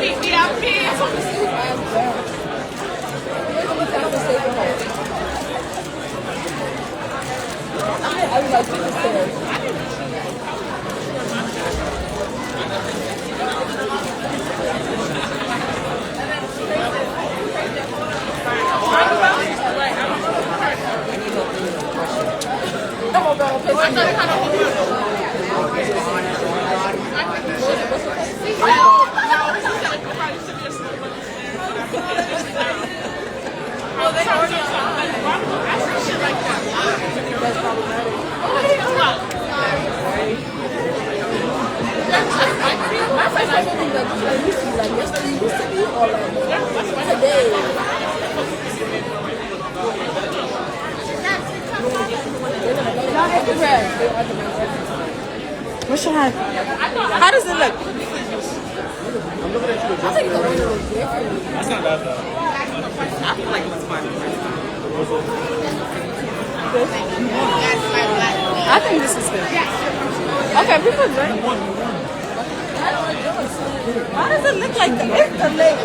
I was like, this is What should I? How does it look? That's not bad though. I feel like it was fun. I think this is good. Okay, we put drink. Why does it look like the? It's the lake.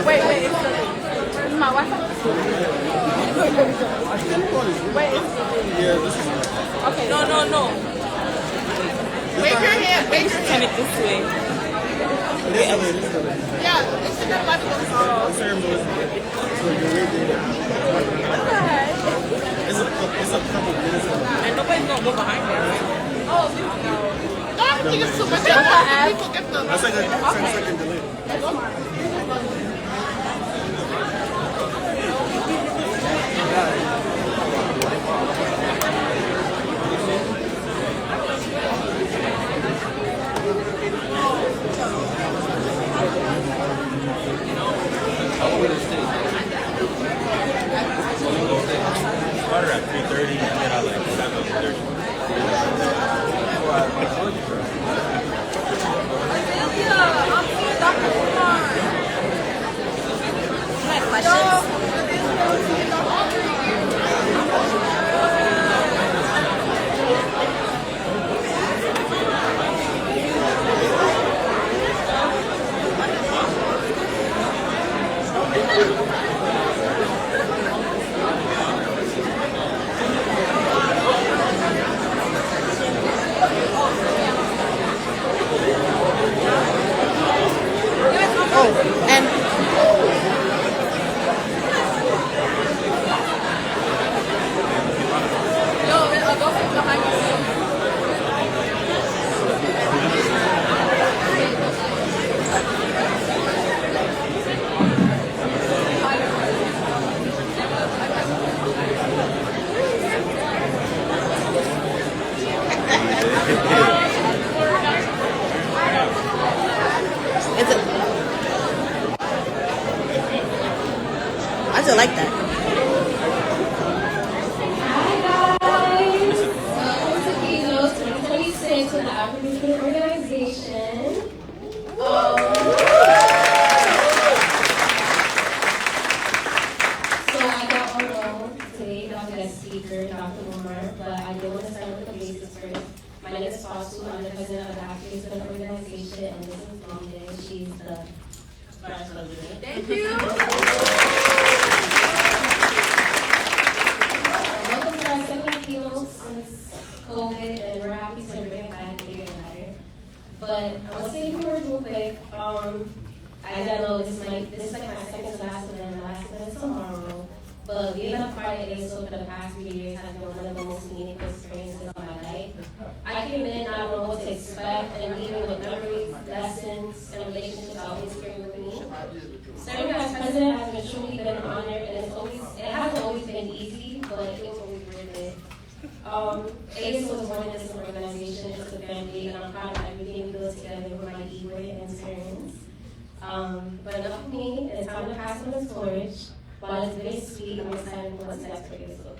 Wait, it's the lake. Where's my Wi-Fi? Wait, it's the lake. Yeah, this is. Okay. No. Wave your hand. Wave your Turn it this way. Yeah, it's in the left. It's a couple minutes. And nobody's gonna go behind me. Oh, no. I think it's too much. People get the. That's like a 10-second delay. Started at 3:30 and then I like 7:30. I just like that. Hi guys! Welcome to Keynote 2026 with the African Student Organization. So I got on loan today, not the speaker, Dr. Umar, but I did want to start with the basics first. My name is Fasu, I'm the president of the African Student Organization, and this is London. She's the vice president. Thank you. Welcome to our second keynote since COVID, and we're happy to bring it back bigger and better. But I want to say a few words real quick. As I know, this is like my second to last event. The last event is tomorrow. But being a part of ASO for the past 3 years has been one of the most meaningful experiences of my life. I came in, I don't know what to expect, and even with memories, lessons, and relationships I always carry with me. Serving as president has been truly been an honor, and it hasn't always been easy, but it was always worth it. ASO was more than just an organization, it's a family, and I'm proud of everything we built together with my e-board and experience. But enough of me, it's time to pass on the torch. While it's very sweet, I'm excited for what's next for ASO.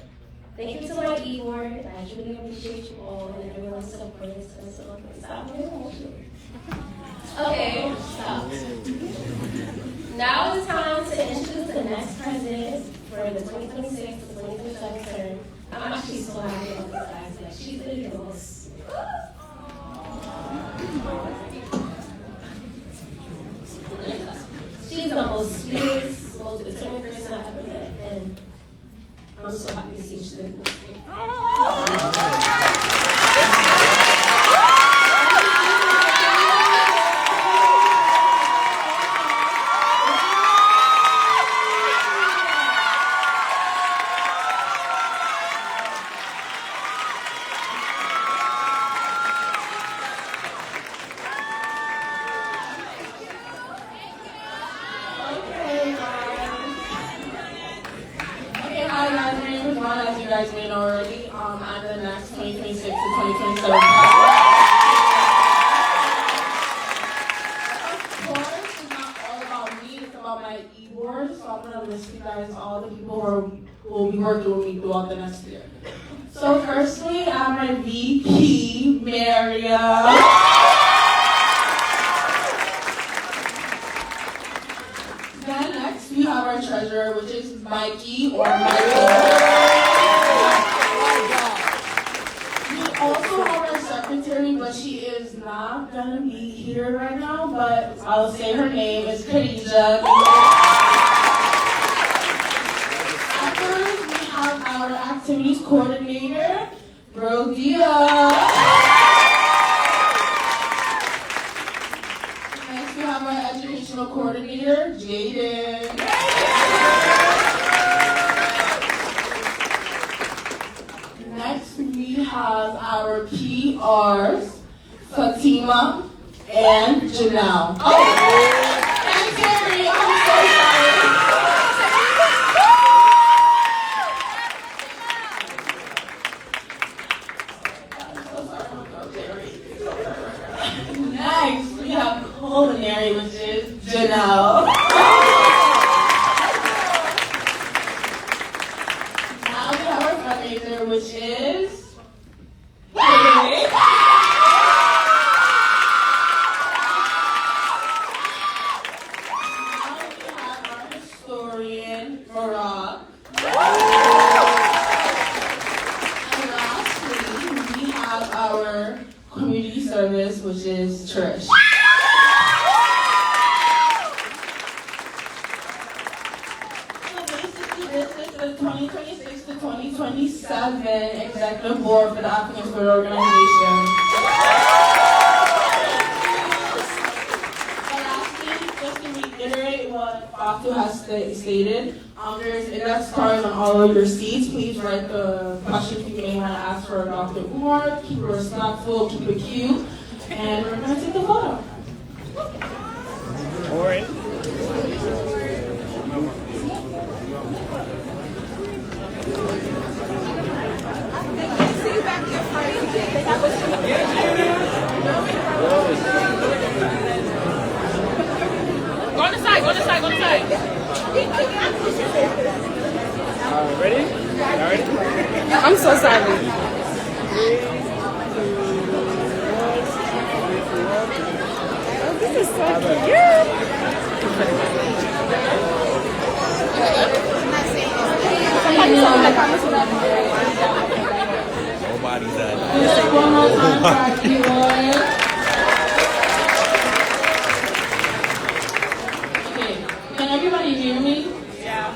Thank you to my e-board, I truly appreciate you all, and everyone's support and so stop getting emotional. Okay, stop. Now it's time to introduce the next president for the 2026 to 2027 term. I'm actually so happy about this class. Like, she's literally the most. most sweetest, most determined person I've ever met, and I'm so happy to see you today. As you guys may know already, I'm the next 2026 to 2027. Of course, it's not all about me, it's about my e-board. So I'm going to list you guys all the people who will be working with me throughout the next year. So firstly, I'm my VP, Maria. Then next, we have our treasurer, which is Mikey or Michael. Also have our secretary, but she is not gonna be here right now, but I'll say her name is Khadija. After we have our activities coordinator, Rodia. Next we have our educational coordinator, Jaden. Next, we have our PRs, Fatima and Janelle. Oh, and Terry, I'm so sorry. Next, we have culinary, which is Janelle. Now we have our fundraiser, which is Terry. Now we have our historian, Barack. And lastly, we have our community service, which is Trish. So basically, this is the 2026 to 2027 executive board for the African Spirit Organization. And lastly, just to reiterate what Fatu has stated, there's index cards on all of your seats. Please write the questions you may want to ask for Dr. Umar. Keep it respectful, keep it cute, and we're going to take the photo. All right. See you back here, Frank. Go on the side, go on the side, go on the side. Ready? All ready? I'm so sorry. 3, 2, 1. This is so cute. Nobody's at Just one more time for our keyboard. Okay, can everybody hear me? Yeah.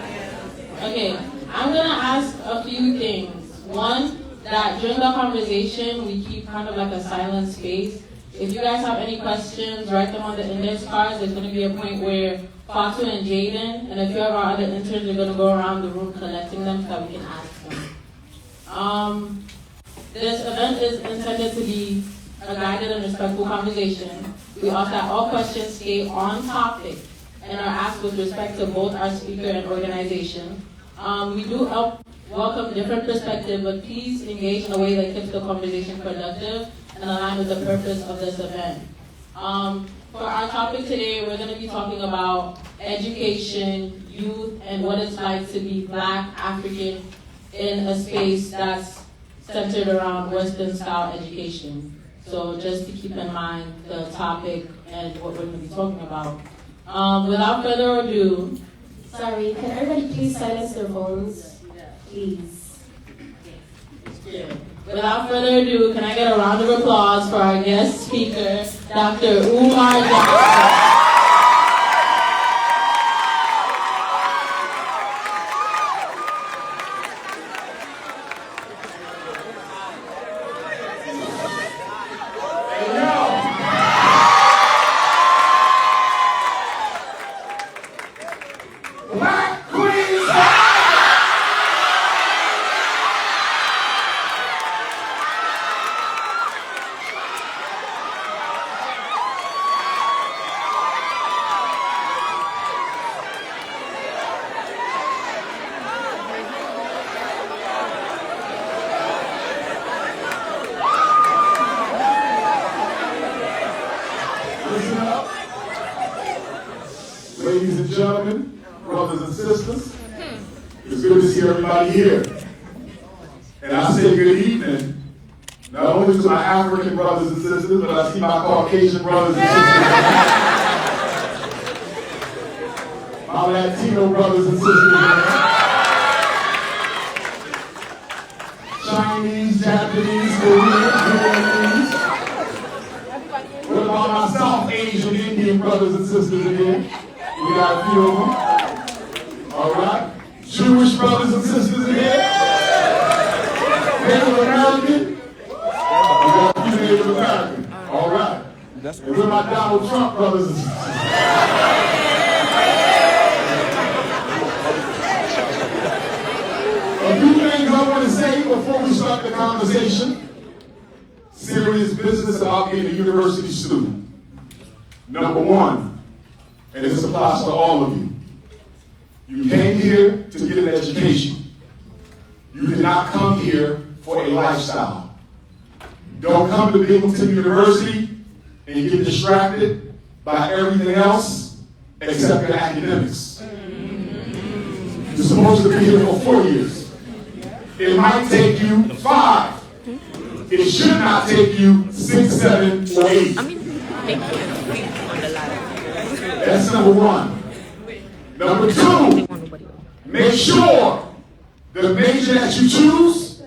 Okay, I'm gonna ask a few things. One, that during the conversation, we keep kind of like a silent space. If you guys have any questions, write them on the index cards. There's gonna be a point where Fatu and Jaden, and a few of our other interns are gonna go around the room collecting them so that we can ask them. This event is intended to be a guided and respectful conversation. We ask that all questions stay on topic and are asked with respect to both our speaker and organization. We do welcome different perspectives, but please engage in a way that keeps the conversation productive and aligned with the purpose of this event. For our topic today, we're going to be talking about education, youth, and what it's like to be Black, African in a space that's centered around Western style education. So just to keep in mind the topic and what we're going to be talking about. Without further ado, Sorry, can everybody please silence their phones? Please. without further ado, can I get a round of applause for our guest speaker, Dr. Umar Johnson. Ladies and gentlemen, brothers and sisters, it's good to see everybody here. And I say good evening, not only to my African brothers and sisters, but I see my Caucasian brothers and sisters. My Latino brothers and sisters. Chinese, Japanese, Korean, Vietnamese. What about my South Asian, Indian brothers and sisters again? We got a few of them. All right. Jewish brothers and sisters again. Native American. We got a few Native American. All right. And we're my Donald Trump brothers and sisters. A few things I want to say before we start the conversation. Serious business about being a university student. Number one, and this applies to all of you. You came here to get an education. You did not come here for a lifestyle. Don't come to Binghamton University and get distracted by everything else except your academics. You're supposed to be here for 4 years. It might take you 5. It should not take you 6, 7, or 8. That's number one. Number two, make sure the major that you choose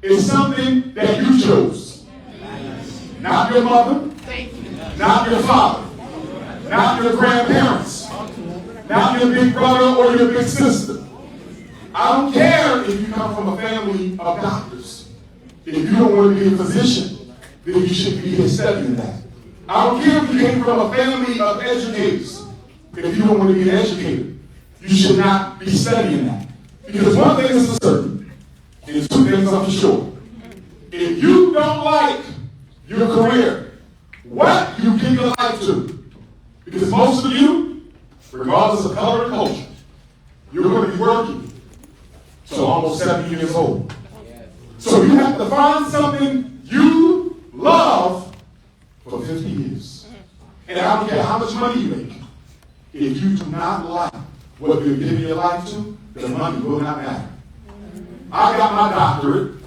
is something that you chose. Not your mother, not your father, not your grandparents, not your big brother or your big sister. I don't care if you come from a family of doctors. If you don't want to be a physician, then you shouldn't be here studying that. I don't care if you came from a family of educators. If you don't want to be an educator, you should not be studying that. Because one thing is for certain, and 2 things I'm for sure. If you don't like your career, what you give your life to, because most of you, regardless of color and culture, you're going to be working till almost 70 years old. So you have to find something you love for 50 years. And I don't care how much money you make. If you do not like what you're giving your life to, the money will not matter. I got my doctorate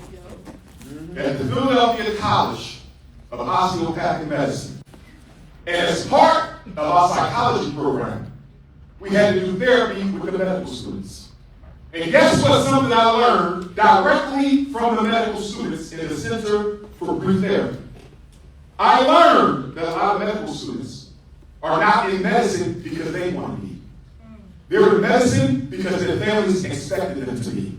at the Philadelphia College of Osteopathic Medicine. And as part of our psychology program, we had to do therapy with the medical students. And guess what? Something I learned directly from the medical students in the Center for Brief Therapy. I learned that a lot of medical students are not in medicine because they want to be. They're in medicine because their families expected them to be.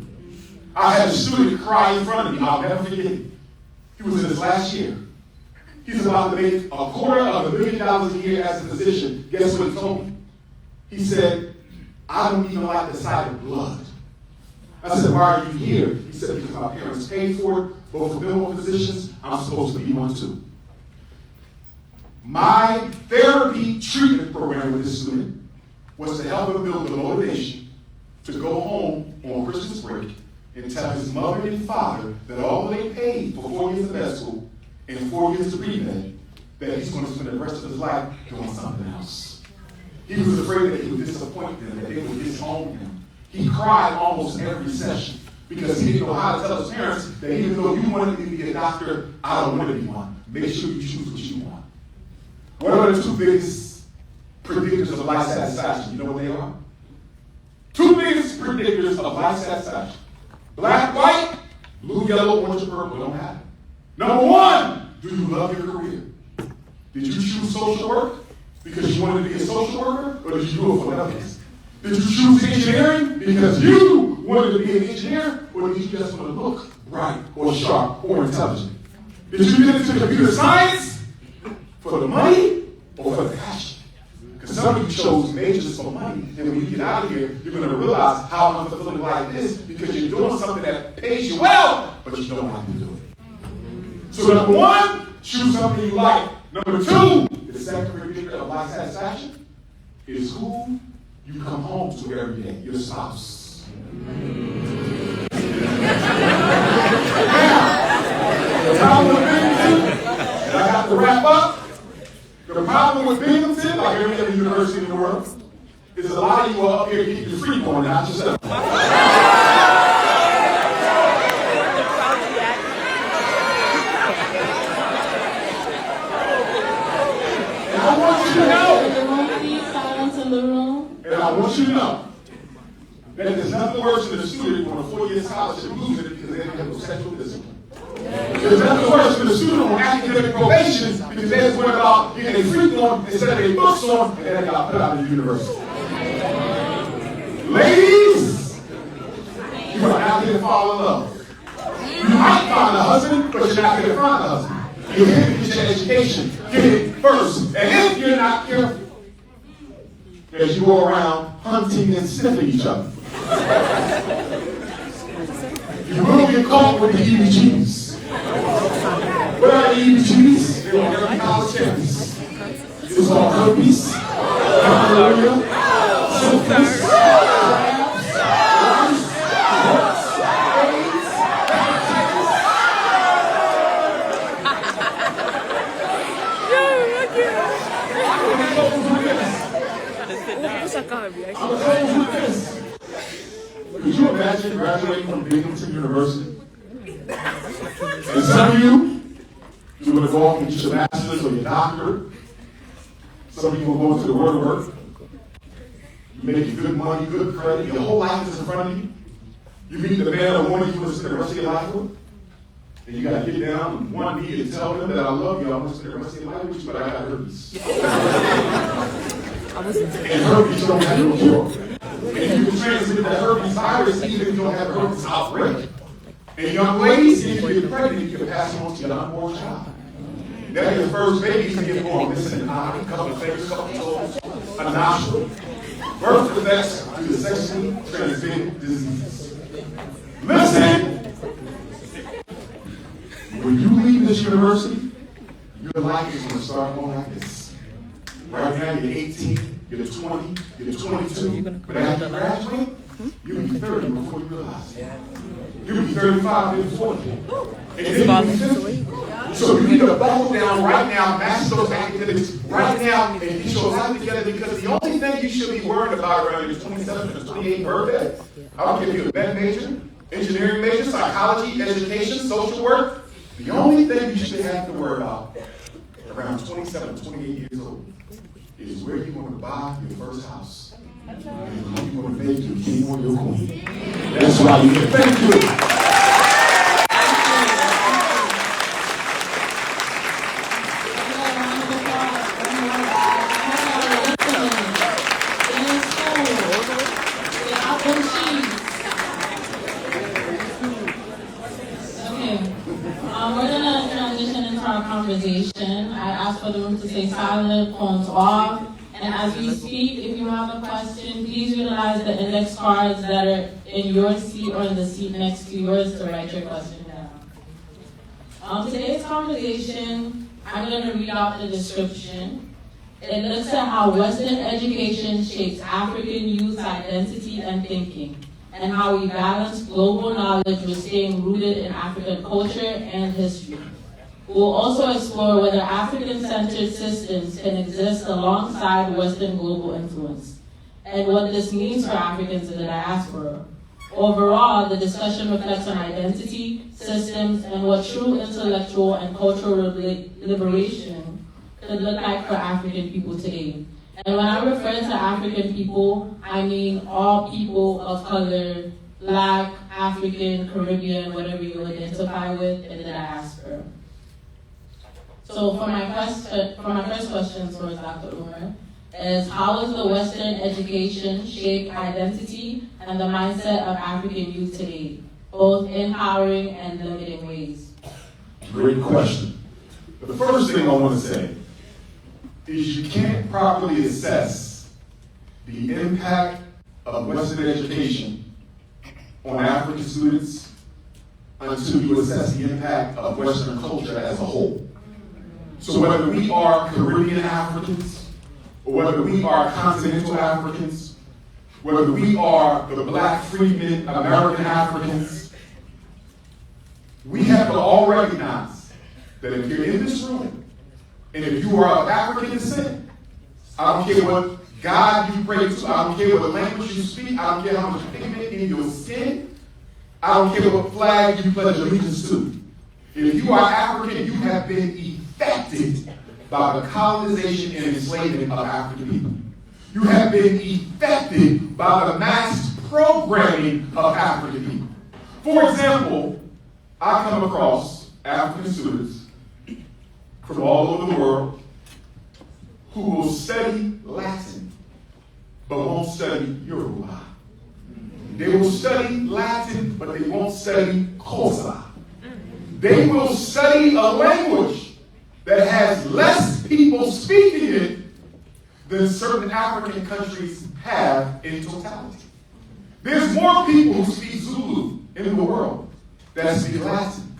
I had a student cry in front of me. I'll never forget it. He was in his last year. He's about to make $250,000 a year as a physician. Guess what he told me? He said, I don't even like the sight of blood. I said, why are you here? He said, because my parents paid for it. Both of them were physicians. I'm supposed to be one too. My therapy treatment program with this student was to help him build the motivation to go home on Christmas break and tell his mother and father that although they paid for 4 years of med school and 4 years of pre-med, that he's going to spend the rest of his life doing something else. He was afraid that he would disappoint them, that they would disown him. He cried almost every session because he didn't know how to tell his parents that even though you wanted me to be a doctor, I don't want to be one. Make sure you choose what you want. What are the 2 biggest predictors of life satisfaction? You know what they are? 2 biggest predictors of life satisfaction. Black, white, blue, yellow, orange, or purple. Don't matter. Number 1, do you love your career? Did you choose social work because you wanted to be a social worker, or did you do it for nothing? Did you choose engineering because you wanted to be an engineer, or did you just want to look bright or sharp or intelligent? Did you get into computer science for the money or for the passion? Because some of you chose majors for money, and when you get out of here, you're going to realize how unfulfilling life is because you're doing something that pays you well, but you don't want to do it. So number 1, choose something you like. Number 2, the second predictor of life satisfaction is who you come home to every day, your spouse. Now, the problem with Binghamton, and I got to wrap up, the problem with Binghamton, like every other university in the world, is a lot of you are up here getting your free going, not yourself. And I want you to know. The room, please, silence in the room. And I want you to know that there's nothing worse than a student on a 4-year scholarship losing it because they didn't have no sexual discipline. There's nothing worse than a student on academic probation because they just went about getting their freak on instead of their books on, and they got put out of the university. Ladies, you are not going to fall in love. You might find a husband, but you're not going to find a husband. You're here to get your education. Get it first. And if you're not careful, as you go around hunting and sniffing each other, you will get caught with the EBGs. What are the EBGs? They were every college campus. It's called herpes, gonorrhea, syphilis, Could you imagine graduating from Binghamton University? And some of you're going to go off and get your master's or your doctorate. Some of you will go into the world of work. You make good money, good credit. Your whole life is in front of you. You meet the man or woman you want to spend the rest of your life with. And you got to get down on one knee and tell them that I love you. I want to spend the rest of your life with you, but I got herpes. And herpes don't have no cure. And you can transmit that herpes virus even if you don't have a herpes outbreak. And young ladies, if you get pregnant, you can pass it on to your unborn child. Now your first baby can get born missing an eye, a couple of fingers, a couple of toes, a nostril. Birth defects due to sexually transmitted diseases. Listen, when you leave this university, your life is going to start going like this. Right now, you're 18, you're 20, you're 22, but after you graduate, you'll be 30 before you realize it. You'll be 35 before you. And then you'll be 50. So you need to buckle down right now, master those activities right now, and get your life together, because the only thing you should be worried about around your 27th or 28th birthday, I don't care if you're a med major, engineering major, psychology, education, social work, the only thing you should have to worry about around 27 or 28 years old is where you're going to buy your first house. And how you're going to make your king or your queen. That's why you can thank you. Conversation. I ask for the room to stay silent, phones off, and as we speak, if you have a question, please utilize the index cards that are in your seat or in the seat next to yours to write your question down. Today's conversation, I'm going to read out the description. It looks at how Western education shapes African youth identity and thinking, and how we balance global knowledge with staying rooted in African culture and history. We'll also explore whether African-centered systems can exist alongside Western global influence, and what this means for Africans in the diaspora. Overall, the discussion reflects on identity, systems, and what true intellectual and cultural liberation could look like for African people today. And when I refer to African people, I mean all people of color, Black, African, Caribbean, whatever you identify with in the diaspora. So for my first question towards Dr. Umar is, how has the Western education shaped identity and the mindset of African youth today, both empowering and limiting ways? Great question. The first thing I want to say is you can't properly assess the impact of Western education on African students until you assess the impact of Western culture as a whole. So whether we are Caribbean Africans, or whether we are continental Africans, whether we are the Black freedmen, American Africans, we have to all recognize that if you're in this room, and if you are of African descent, I don't care what God you pray to, I don't care what language you speak, I don't care how much pigment in your skin, I don't care what flag you pledge allegiance to. If you are African, you have been affected by the colonization and enslavement of African people. You have been affected by the mass programming of African people. For example, I come across African students from all over the world who will study Latin, but won't study Yoruba. They will study Latin, but they won't study Xhosa. They will study a language that has less people speaking it than certain African countries have in totality. There's more people who speak Zulu in the world that speak Latin,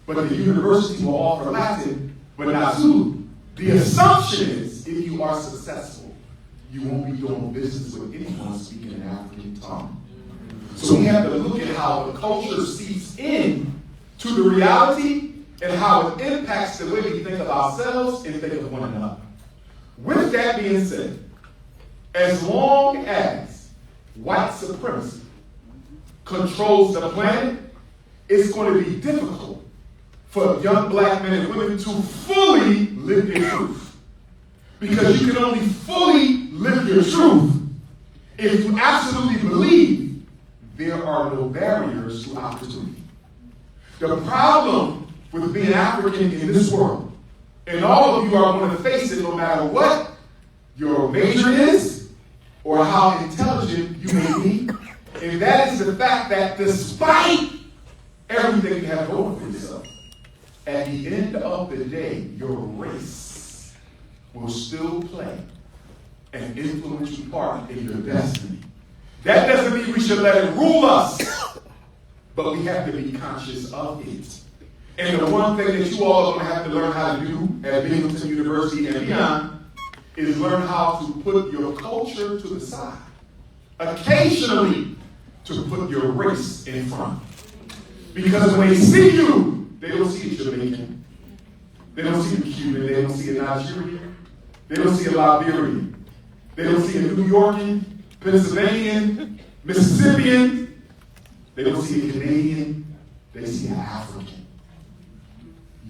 but the university will offer Latin, but not Zulu. The assumption is, if you are successful, you won't be doing business with anyone speaking an African tongue. So we have to look at how the culture seeps in to the reality and how it impacts the way we think of ourselves and think of one another. With that being said, as long as white supremacy controls the planet, it's going to be difficult for young black men and women to fully live their truth. Because you can only fully live your truth if you absolutely believe there are no barriers to opportunity. The problem with being African in this world, and all of you are going to face it no matter what your major is or how intelligent you may be, and that is the fact that despite everything you have going for yourself, at the end of the day, your race will still play an influential part in your destiny. That doesn't mean we should let it rule us, but we have to be conscious of it. And the one thing that you all are going to have to learn how to do at Binghamton University and beyond is learn how to put your culture to the side. Occasionally, to put your race in front. Because when they see you, they don't see a Jamaican. They don't see a Cuban. They don't see a Nigerian. They don't see a Liberian. They don't see a New Yorkan, Pennsylvanian, Mississippian. They don't see a Canadian. They see an African.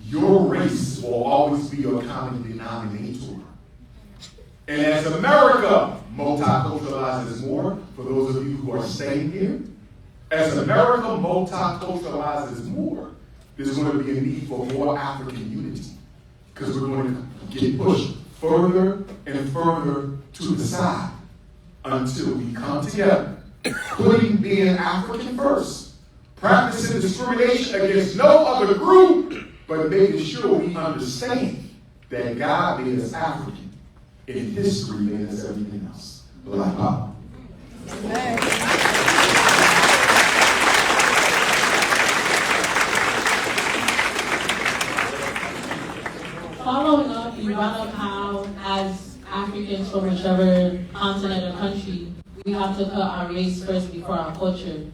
Your race will always be your common denominator. And as America multiculturalizes more, for those of you who are staying here, as America multiculturalizes more, there's going to be a need for more African unity. Because we're going to get pushed further and further to the side until we come together, putting being African first, practicing discrimination against no other group, but making sure we understand that God made us African. In history, made us everything else. Black power. Following up, you brought up how, as Africans from whichever continent or country, we have to put our race first before our culture.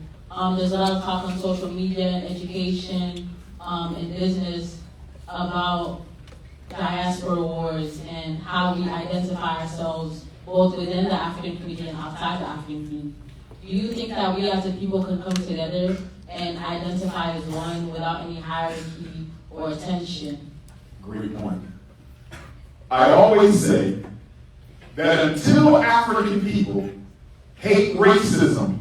There's a lot of talk on social media and education and business about diaspora wars and how we identify ourselves both within the African community and outside the African community. Do you think that we as a people can come together and identify as one without any hierarchy or tension? Great point. I always say that until African people hate racism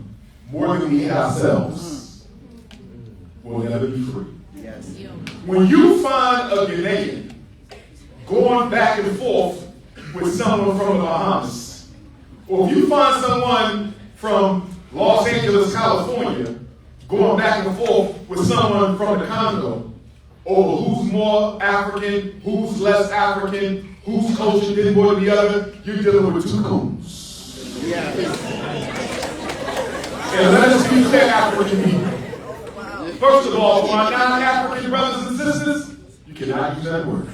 more than we hate ourselves, we'll never be free. Yes. When you find a Ghanaian going back and forth with someone from the Bahamas, or if you find someone from Los Angeles, California, going back and forth with someone from the Congo, over who's more African, who's less African, whose culture did more than the other, you're dealing with two coons. Yeah. And let us be clear, African people. First of all, for my non-African brothers and sisters, you cannot use that word.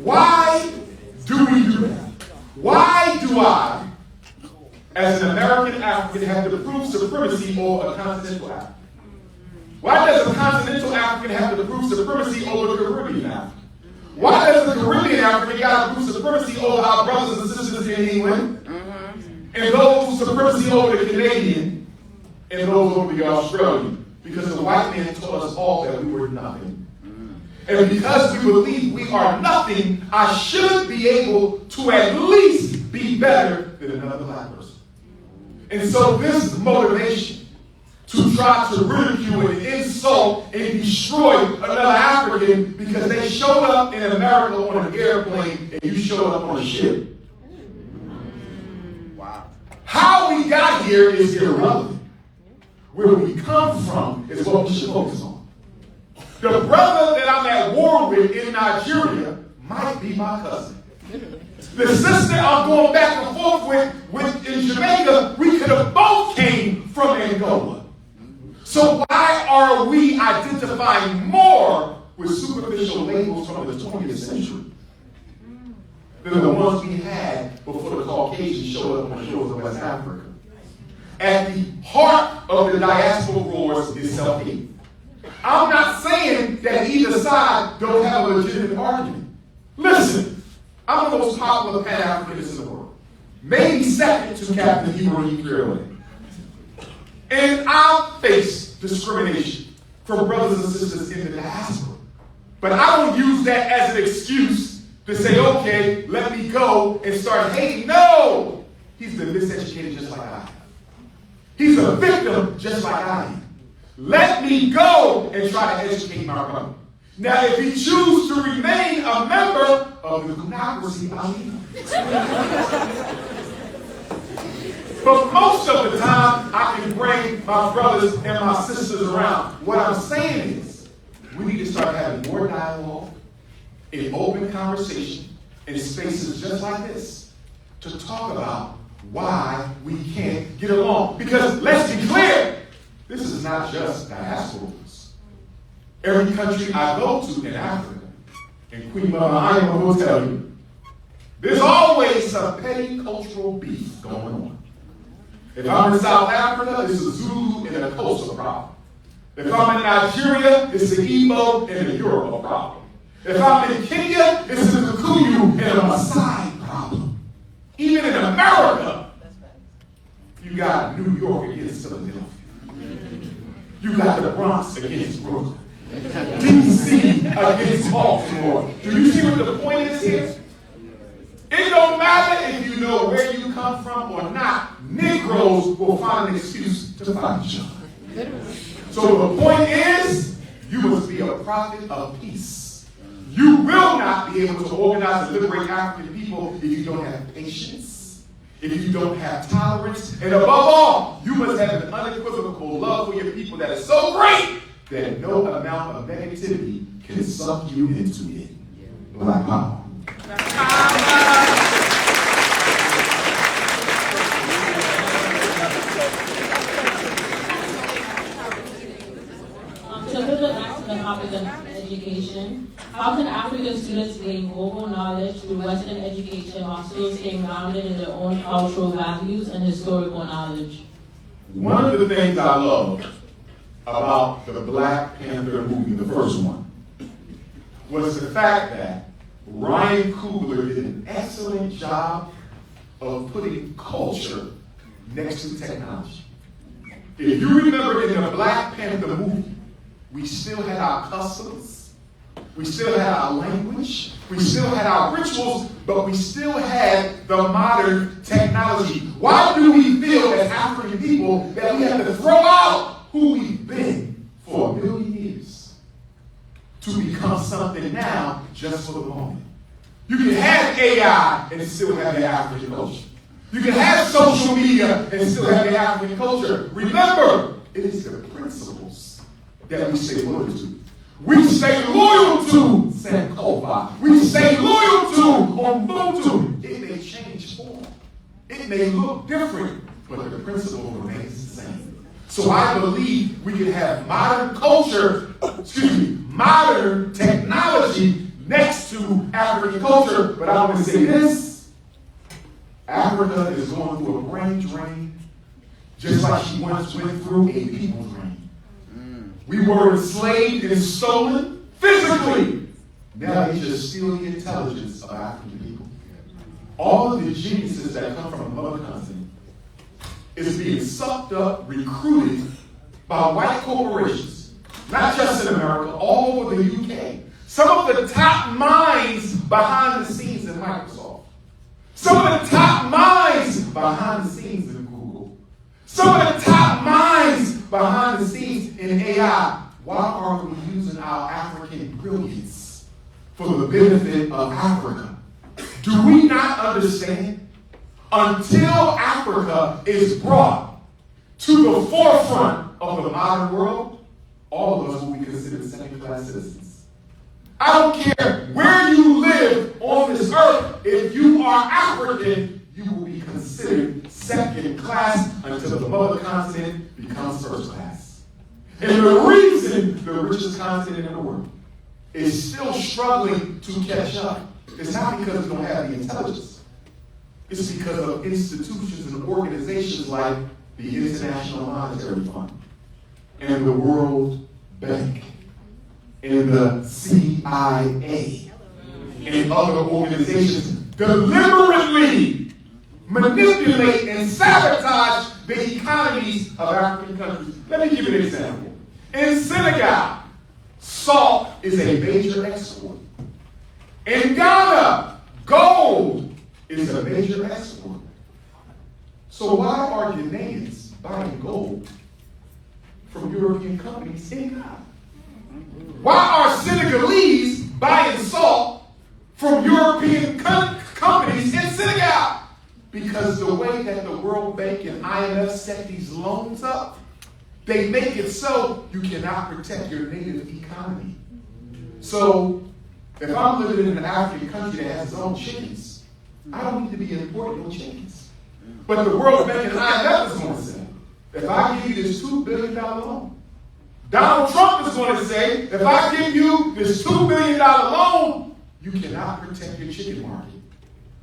Why do we do that? Why do I, as an American African, have to prove supremacy supremacy over a continental African? Why does a continental African have to prove supremacy over the Caribbean African? Why does the Caribbean African got to prove supremacy over our brothers and sisters in England? And those supremacy over the Canadian and those over the Australian? Because the white man told us all that we were nothing. And because we believe we are nothing, I should be able to at least be better than another black person. And so this motivation to try to ridicule and insult and destroy another African because they showed up in America on an airplane and you showed up on a ship. Wow. How we got here is irrelevant. Where we come from is what we should focus on. The brother that I'm at war with in Nigeria might be my cousin. The sister I'm going back and forth with in Jamaica, we could have both came from Angola. So why are we identifying more with superficial labels from the 20th century than the ones we had before the Caucasians showed up on the shores of West Africa? At the heart of the diaspora wars is self-hate. I'm not saying that either side don't have a legitimate argument. Listen, I'm the most popular Pan-Africanist in the world. Maybe second to Captain Ibrahim Traoré. And I face discrimination from brothers and sisters in the diaspora. But I don't use that as an excuse to say, okay, let me go and start hating. No! He's been miseducated just like I am. He's a victim just like I am. Let me go and try to educate my brother. Now, if he chooses to remain a member of the democracy, I'll leave him. But most of the time, I can bring my brothers and my sisters around. What I'm saying is, we need to start having more dialogue, an open conversation, in spaces just like this, to talk about why we can't get along. Because let's be clear, this is not just diasporas. Every country I go to in Africa, and Queen Mother Ayama will tell you, there's always some petty cultural beef going on. If I'm in South Africa, it's a Zulu and a Xhosa problem. If I'm in Nigeria, it's an Igbo and a Yoruba problem. If I'm in Kenya, it's a Kikuyu and a Maasai problem. Even in America, you got New York against Philadelphia. You got the Bronx against Brooklyn. DC against Baltimore. Do you see what the point is here? It don't matter if you know where you come from or not. Negroes will find an excuse to fight each other. So the point is, you must be a prophet of peace. You will not be able to organize and liberate African people if you don't have patience, if you don't have tolerance, and above all, you must have an unequivocal love for your people that is so great that no amount of negativity can suck you into it. Black power. To pivot back to the topic of education, how can African students gain global knowledge through Western education while still staying grounded in their own cultural values and historical knowledge? One of the things I love about the Black Panther movie, the first one, was the fact that Ryan Coogler did an excellent job of putting culture next to technology. If you remember in the Black Panther movie, we still had our customs, we still had our language, we still had our rituals, but we still had the modern technology. Why do we feel as African people that we have to throw out who we've been for 1 million years to become something now just for the moment? You can have AI and still have the African culture. You can have social media and still have the African culture. Remember, it is the principles that we stay loyal to. We stay loyal to Sankofa. We stay loyal to Ubuntu. It may change form. It may look different, but the principle remains the same. So I believe we can have modern culture, modern technology next to African culture. But I want to say this. Africa is going through a brain drain just like she once went through a people's reign. We were enslaved and stolen physically. Now they just steal the intelligence of African people. All of the geniuses that come from the mother continent is being sucked up, recruited by white corporations, not just in America, all over the UK. Some of the top minds behind the scenes in Microsoft. Some of the top minds behind the scenes in Google. Some of the top minds behind the scenes in AI. Why aren't we using our African brilliance for the benefit of Africa? Do we not understand? Until Africa is brought to the forefront of the modern world, all of us will be considered second-class citizens. I don't care where you live on this earth, if you are African, you will be considered second class until the mother continent becomes first class. And the reason the richest continent in the world is still struggling to catch up is not because we don't have the intelligence. It's because of institutions and organizations like the International Monetary Fund and the World Bank and the CIA and other organizations deliberately manipulate and sabotage the economies of African countries. Let me give you an example. In Senegal, salt is a major export. In Ghana, gold is a major export. So why are Ghanaians buying gold from European companies in Ghana? Why are Senegalese buying salt from European companies in Senegal? Because the way that the World Bank and IMF set these loans up, they make it so you cannot protect your native economy. So if I'm living in an African country that has its own chickens, I don't need to be importing no chickens. But the World Bank and IMF is going to say, if I give you this $2 billion loan, Donald Trump is going to say, if I give you this $2 billion loan, you cannot protect your chicken market.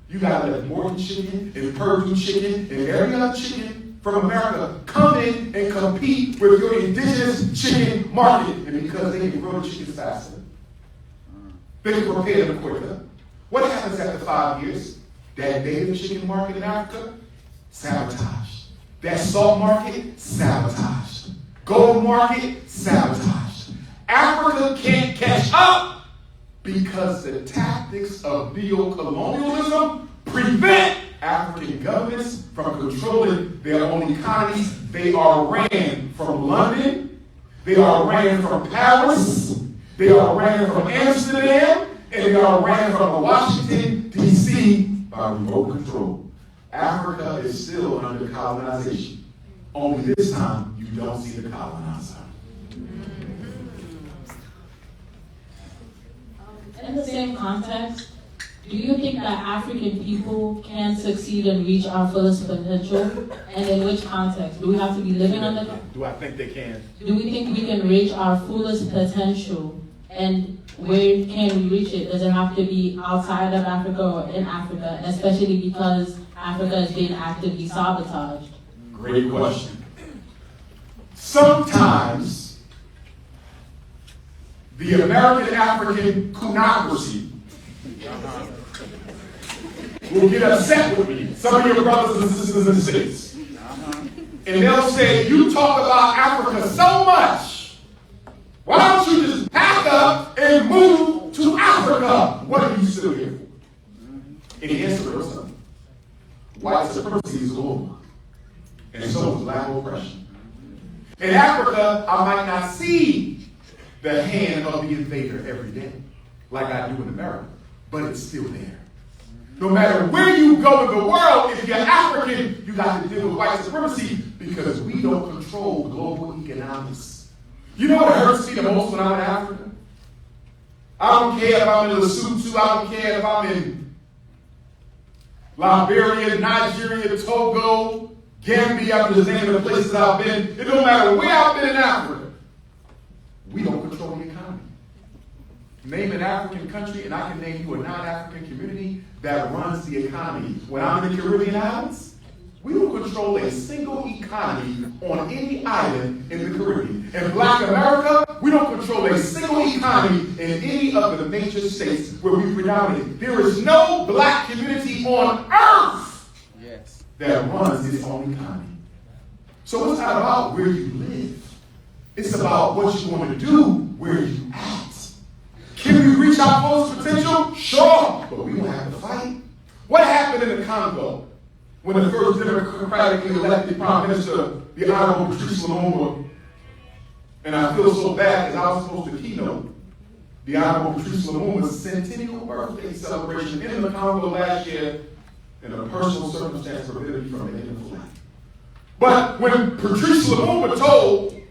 You got to let Morton chicken and Purdue chicken and every other chicken from America come in and compete with your indigenous chicken market. And because they can grow the chickens faster, they can prepare them quicker. What happens after 5 years? That native chicken market in Africa, sabotaged. That salt market, sabotaged. Gold market, sabotaged. Africa can't catch up because the tactics of neo-colonialism prevent African governments from controlling their own economies. They are ran from London, they are ran from Paris, they are ran from Amsterdam, and they are ran from Washington, D.C. by remote control. Africa is still under colonization. Only this time, you don't see the colonizer. In the same context, do you think that African people can succeed and reach our fullest potential? And in which context? Do we have to be living on the... Do I think they can? Do we think we can reach our fullest potential? And where can we reach it? Does it have to be outside of Africa or in Africa? Especially because Africa is being actively sabotaged. Great question. Sometimes the American-African kunocracy will get upset with me, some of your brothers and sisters in the States. And they'll say, you talk about Africa so much, why don't you just pack up and move to Africa? What are you still here for? And the answer is something. White supremacy is global, and so is black oppression. In Africa, I might not see the hand of the invader every day, like I do in America, but it's still there. No matter where you go in the world, if you're African, you got to deal with white supremacy because we don't control global economics. You know what hurts me the most when I'm in Africa? I don't care if I'm in Lesotho, I don't care if I'm in Liberia, Nigeria, Togo, Gambia, I'm just naming the places I've been. It don't matter where I've been in Africa. We don't control the economy. Name an African country, and I can name you a non-African community that runs the economy. When I'm in the Caribbean islands, We don't control a single economy on any island in the Caribbean. In Black America, we don't control a single economy in any of the major states where we predominate. There is no black community on earth that runs its own economy. So it's not about where you live. It's about what you want to do where you at. Can we reach our fullest potential? Sure, but we don't have to fight. What happened in the Congo when the first democratically elected Prime Minister, the Honorable Patrice Lumumba, and I feel so bad because I was supposed to keynote the Honorable Patrice Lumumba's centennial birthday celebration in the Congo last year, and a personal circumstance prevented me from making the flight. But when Patrice Lumumba told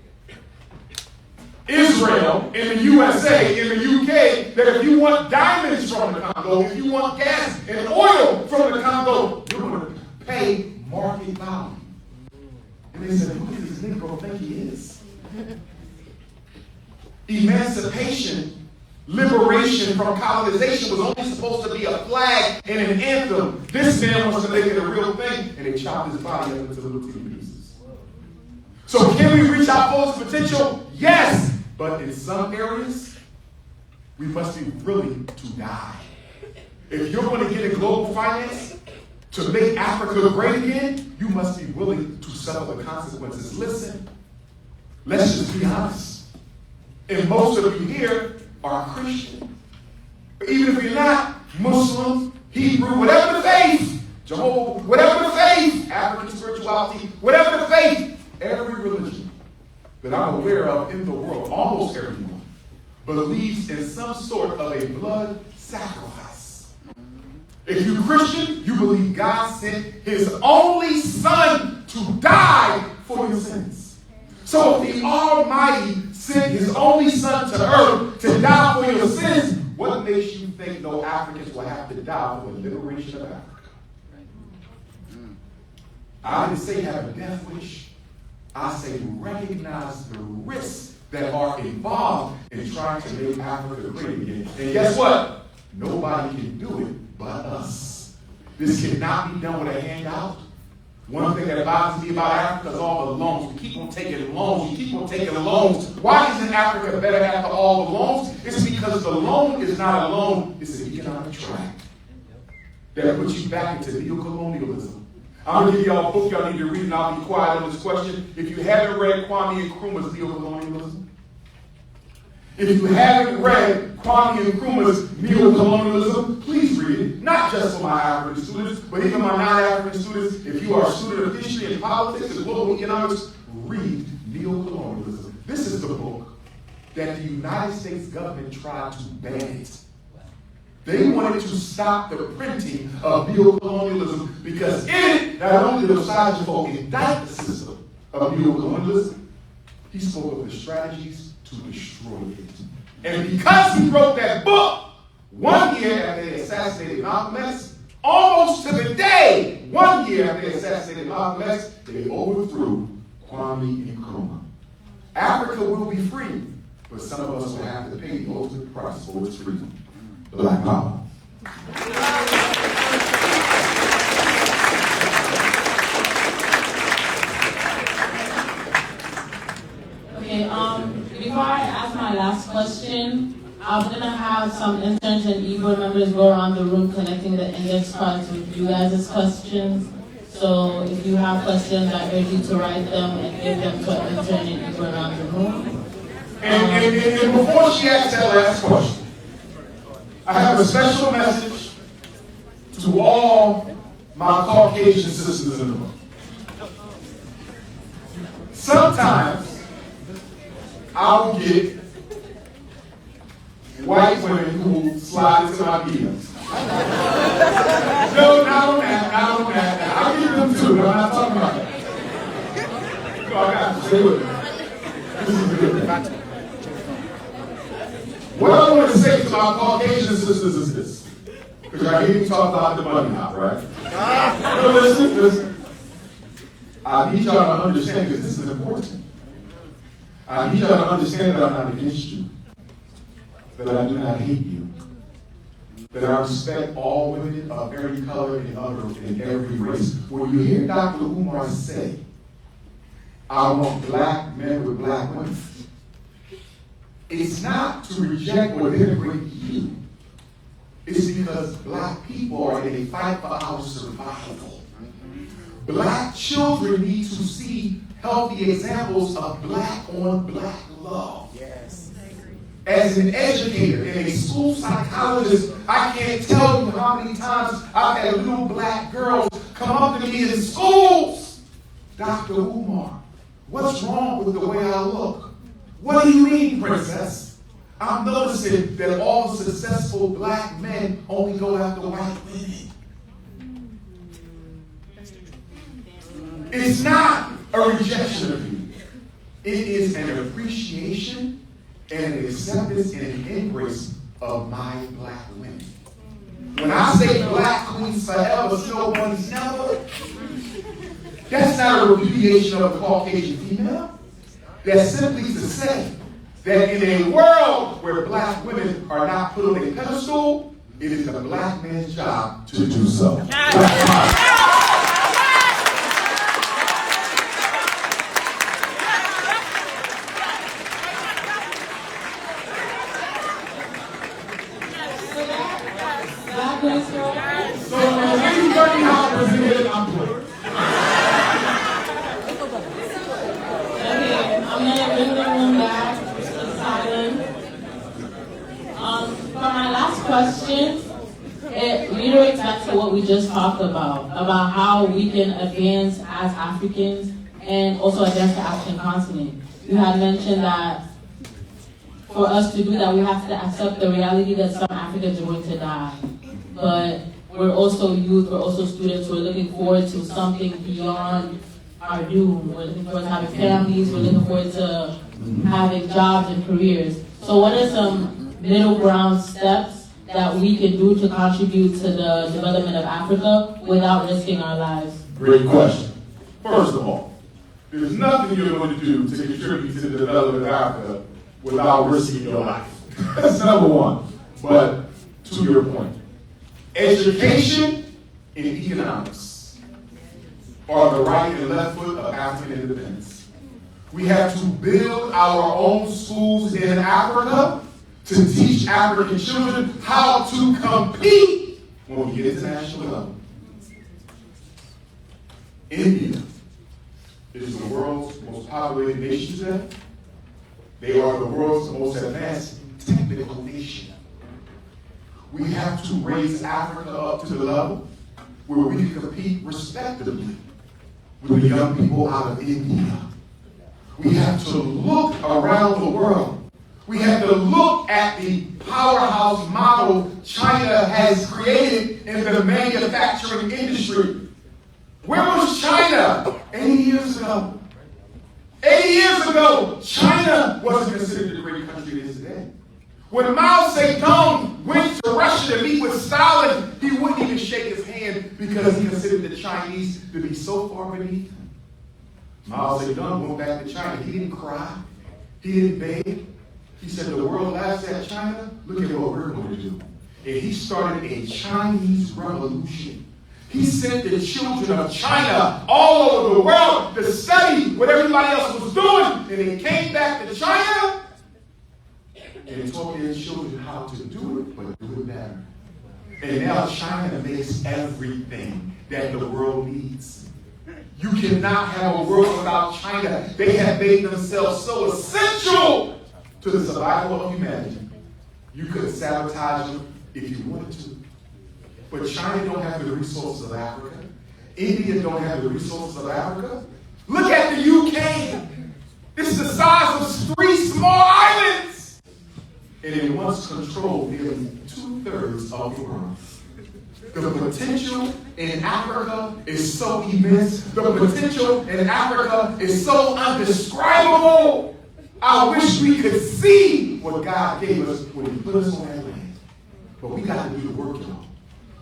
Israel, in the USA, in the UK, that if you want diamonds from the Congo, if you want gas and oil from the Congo, you're going to pay market value. And they said, who does this Negro think he is? Emancipation, liberation from colonization was only supposed to be a flag and an anthem. This man wants to make it a real thing, and they chopped his body up into little teeny pieces. So can we reach our fullest potential? Yes. But in some areas, we must be willing to die. If you're going to get in global finance to make Africa great again, you must be willing to suffer the consequences. Listen, let's just be honest. And most of you here are Christian. Even if you're not Muslim, Hebrew, whatever the faith, Jehovah, whatever the faith, African spirituality, whatever the faith, every religion that I'm aware of in the world, almost everyone, believes in some sort of a blood sacrifice. If you're Christian, you believe God sent his only son to die for your sins. So if the Almighty sent his only son to earth to die for your sins, what makes you think no Africans will have to die for the liberation of Africa? I didn't say have a death wish. I say recognize the risks that are involved in trying to make Africa great again. And guess what? Nobody can do it but us. This cannot be done with a handout. One thing that bothers me about Africa is all the loans. We keep on taking loans. We keep on taking loans. Why isn't Africa better after all the loans? It's because the loan is not a loan. It's an economic track that puts you back into neocolonialism. I'm going to give y'all a book y'all need to read, and I'll be quiet on this question. If you haven't read Kwame Nkrumah's Neocolonialism, if you haven't read Kwame Nkrumah's Neocolonialism, please read it. Not just for my African students, but even my non-African students. If you are a student of history and politics and global economics, read Neocolonialism. This is the book that the United States government tried to ban it. They wanted to stop the printing of neocolonialism because in it, not only did Osage folk indict the system of neocolonialism, he spoke of the strategies to destroy it. And because he wrote that book, 1 year after they assassinated Malcolm X, almost to the day, 1 year after they assassinated Malcolm X, they overthrew Kwame Nkrumah. Africa will be free, but some of us will have to pay the ultimate price for its freedom. Black Power. Okay, before I ask my last question, I'm going to have some interns and e-board members go around the room collecting the index cards with you guys' questions. So if you have questions, I urge you to write them and give them to an intern and e-board around the room. And before she asks that last question, I have a special message to all my Caucasian sisters in the room. Sometimes I will get white women who slide into my DMs. No, not on that. I'll give them too, but I'm not talking about that. So I got to stay with it. This is good. What I want to say to my Caucasian sisters is this. Because I hear you talk about the money now, right? No, listen. I need y'all to understand, because this is important. I need y'all to understand that I'm not against you. That I do not hate you. that I respect all women of every color and in every race. When you hear Dr. Umar say, I want black men with black women, it's not to reject or denigrate you. It's because black people are in a fight for our survival. Black children need to see healthy examples of black on black love. Yes. As an educator and a school psychologist, I can't tell you how many times I've had little black girls come up to me in schools. Dr. Umar, what's wrong with the way I look? What do you mean, princess? I'm noticing that all successful black men only go after white women. It's not a rejection of you. It is an appreciation and an acceptance and an embrace of my black women. When I say black queens forever, still one's never, that's not a repudiation of the Caucasian female. That's simply to say that in a world where black women are not put on a pedestal, it is a black man's job to do so. So anybody how presented, I'm playing. Okay, I'm gonna bring the room back. For my last question, it reiterates back to what we just talked about how we can advance as Africans and also advance the African continent. You had mentioned that for us to do that, we have to accept the reality that some Africans are going to die. But we're also youth, we're also students, we're looking forward to something beyond our doom. We're looking forward to having families, we're looking forward to having jobs and careers. So what are some middle ground steps that we can do to contribute to the development of Africa without risking our lives? Great question. First of all, there's nothing you're going to do to contribute to the development of Africa without risking your life. That's number one. But to your point, education and economics are the right and left foot of African independence. We have to build our own schools in Africa to teach African children how to compete when we get to the national level. India is the world's most populated nation today. They are the world's most advanced technical nation. We have to raise Africa up to the level where we can compete respectably with the young people out of India. We have to look around the world. We have to look at the powerhouse model China has created in the manufacturing industry. Where was China 80 years ago? 80 years ago, China wasn't considered the great country it is today. When Mao Zedong went to Russia to meet with Stalin, he wouldn't even shake his hand because he considered the Chinese to be so far beneath him. Mao Zedong went back to China. He didn't cry. He didn't beg. He said, the world laughs at China. Look at what we're going to do. And he started a Chinese revolution. He sent the children of China all over the world to study what everybody else was doing. And they came back to China and taught their children how to do it, but do it better. And now China makes everything that the world needs. You cannot have a world without China. They have made themselves so essential to the survival of humanity. You could sabotage them if you wanted to. But China don't have the resources of Africa. India don't have the resources of Africa. Look at the UK. It's the size of 3 small islands. And it once controlled nearly 2/3 of the world. The potential in Africa is so immense. The potential in Africa is so undescribable. I wish we could see what God gave us when He put us on that land. But we got to do the work, y'all.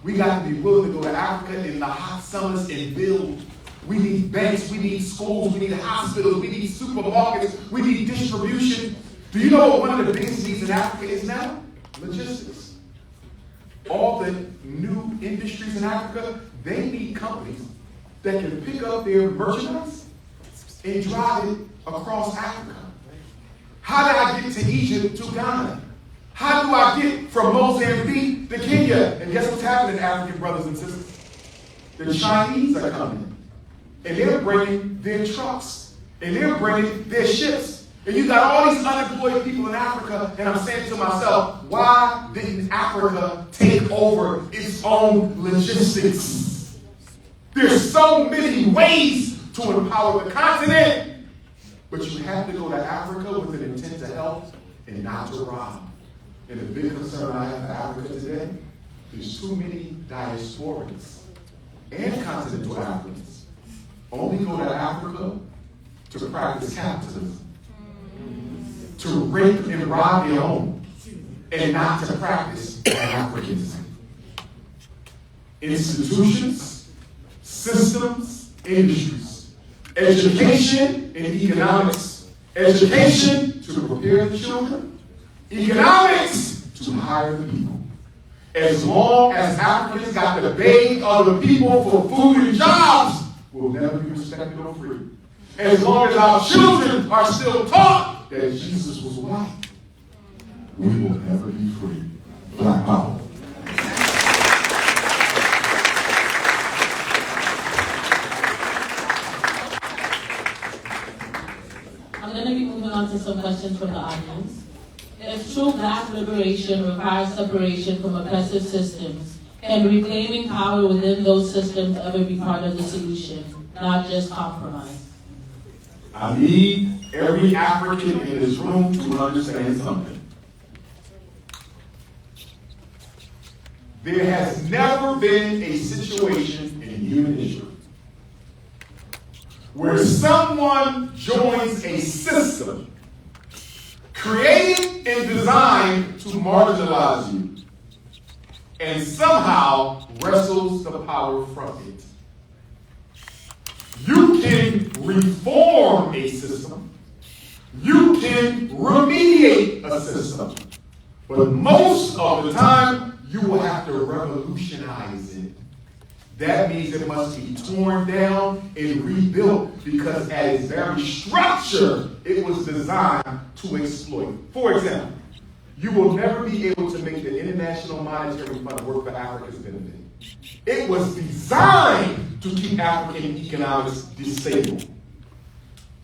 We got to be willing to go to Africa in the hot summers and build. We need banks, we need schools, we need hospitals, we need supermarkets, we need distribution. Do you know what one of the biggest needs in Africa is now? Logistics. all the new industries in Africa, they need companies that can pick up their merchandise and drive it across Africa. How do I get to Egypt to Ghana? How do I get from Mozambique to Kenya? And guess what's happening, African brothers and sisters? The Chinese are coming, and they're bringing their trucks, and they're bringing their ships. And you got all these unemployed people in Africa, and I'm saying to myself, why didn't Africa take over its own logistics? There's so many ways to empower the continent, but you have to go to Africa with an intent to help and not to rob. And the big concern I have for Africa today, there's too many diasporans and continental Africans only go to Africa to practice capitalism, to rape and rob their own, and not to practice Africanism. Institutions, systems, industries, education and economics. Education to prepare the children, economics to hire the people. As long as Africans got to beg other people for food and jobs, we'll never be respected or free. As long as our children are still taught that Jesus was white, we will never be free. Black power. I'm going to be moving on to some questions from the audience. If true Black liberation requires separation from oppressive systems, can reclaiming power within those systems ever be part of the solution, not just compromise? I need every African in this room to understand something. There has never been a situation in human history where someone joins a system created and designed to marginalize you and somehow wrestles the power from it. You can reform a system. You can remediate a system. But most of the time, you will have to revolutionize it. That means it must be torn down and rebuilt because at its very structure, it was designed to exploit. For example, you will never be able to make the International Monetary Fund work for Africa's benefit. It was designed to keep African economics disabled.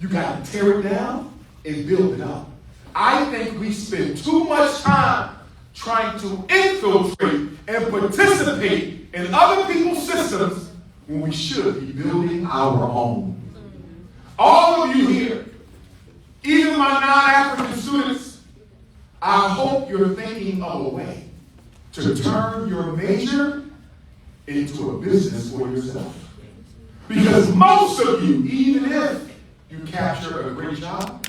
You got to tear it down and build it up. I think we spend too much time trying to infiltrate and participate in other people's systems when we should be building our own. All of you here, even my non-African students, I hope you're thinking of a way to turn your major into a business for yourself. Because most of you, even if you capture a great job,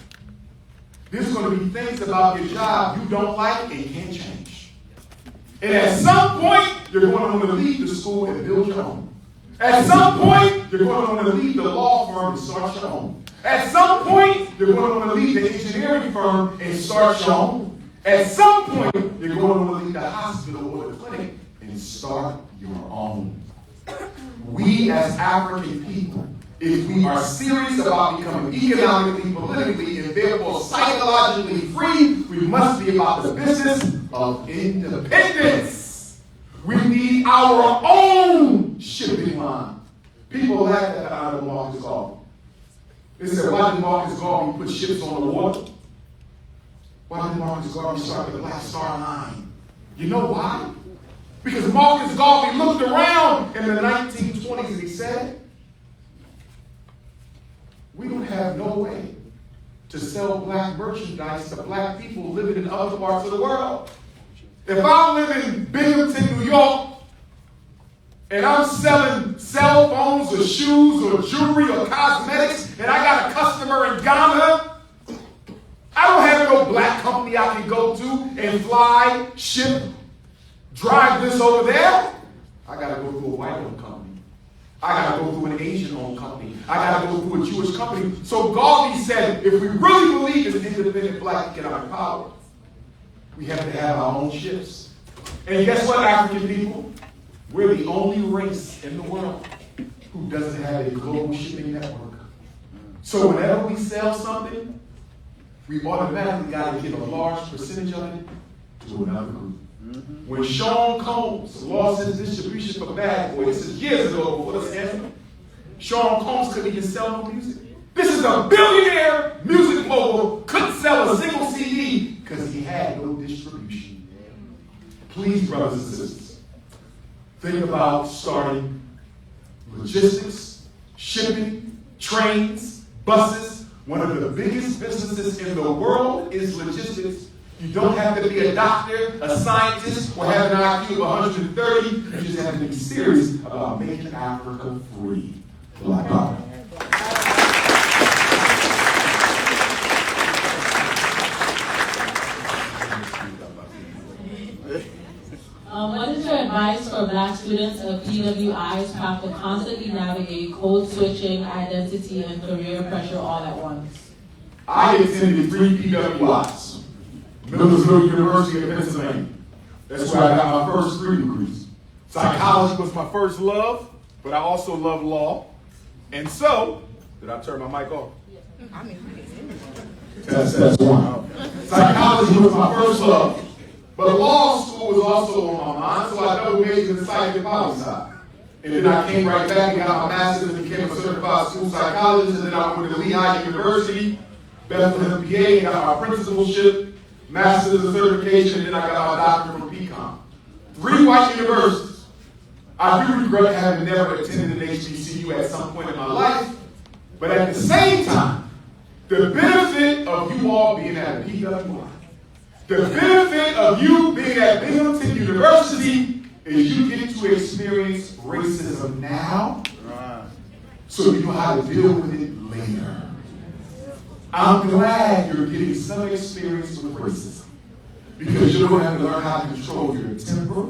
there's going to be things about your job you don't like and can't change. And at some point, you're going to want to leave the school and build your own. At some point, you're going to want to leave the law firm and start your own. At some point, you're going to want to leave the engineering firm and start your own. At some point, you're going to want to leave the hospital or the clinic and start your own. We as African people, if we are serious about becoming economically, politically, and therefore psychologically free, we must be about the business of independence. We need our own shipping line. People laugh at Honorable Marcus Garvey. They said, why did Marcus Garvey put ships on the water? Why did Marcus Garvey start the Black Star Line? You know why? Because Marcus Garvey looked around in the 1920s and he said, we don't have no way to sell black merchandise to black people living in other parts of the world. If I live in Binghamton, New York, and I'm selling cell phones or shoes or jewelry or cosmetics, and I got a customer in Ghana, I don't have no black company I can go to and fly, ship, drive this over there. I got to go through a white-owned company. I got to go through an Asian-owned company. I got to go through a Jewish company. So Garvey said, if we really believe in independent black economic power, we have to have our own ships. And guess what, African people? We're the only race in the world who doesn't have a global shipping network. So whenever we sell something, we automatically got to give a large percentage of it to another group. When Sean Combs lost his distribution for Bad Boy, this is years ago before this happened, Sean Combs couldn't even sell no music. This is a billionaire music mogul, couldn't sell a single CD because he had no distribution. Please, brothers and sisters, think about starting logistics, shipping, trains, buses. One of the biggest businesses in the world is logistics. You don't have to be a doctor, a scientist, or have an IQ of 130. You just have to be serious about making Africa free. Black power. What is your advice for Black students of PWIs who have to constantly navigate code switching, identity, and career pressure all at once? I attended 3 PWIs. Millersville University of Pennsylvania. That's where I got my first 3 degrees. Psychology was my first love, but I also love law. And so, did I turn my mic off? That's one. Psychology was my first love. But law school was also on my mind, so I double majored in psych and poli sci. And then I came right back and got my master's and became a certified school psychologist. And then I went to Lehigh University, Bethlehem, PA, and got my principalship, master's of certification, and then I got my doctorate from Pecan. 3 white universities. I do regret having never attended an HBCU at some point in my life, but at the same time, the benefit of you all being at a PWI, the benefit of you being at Binghamton University is you get to experience racism now, so you know how to deal with it later. I'm glad you're getting some experience with racism, because you're going to have to learn how to control your temper.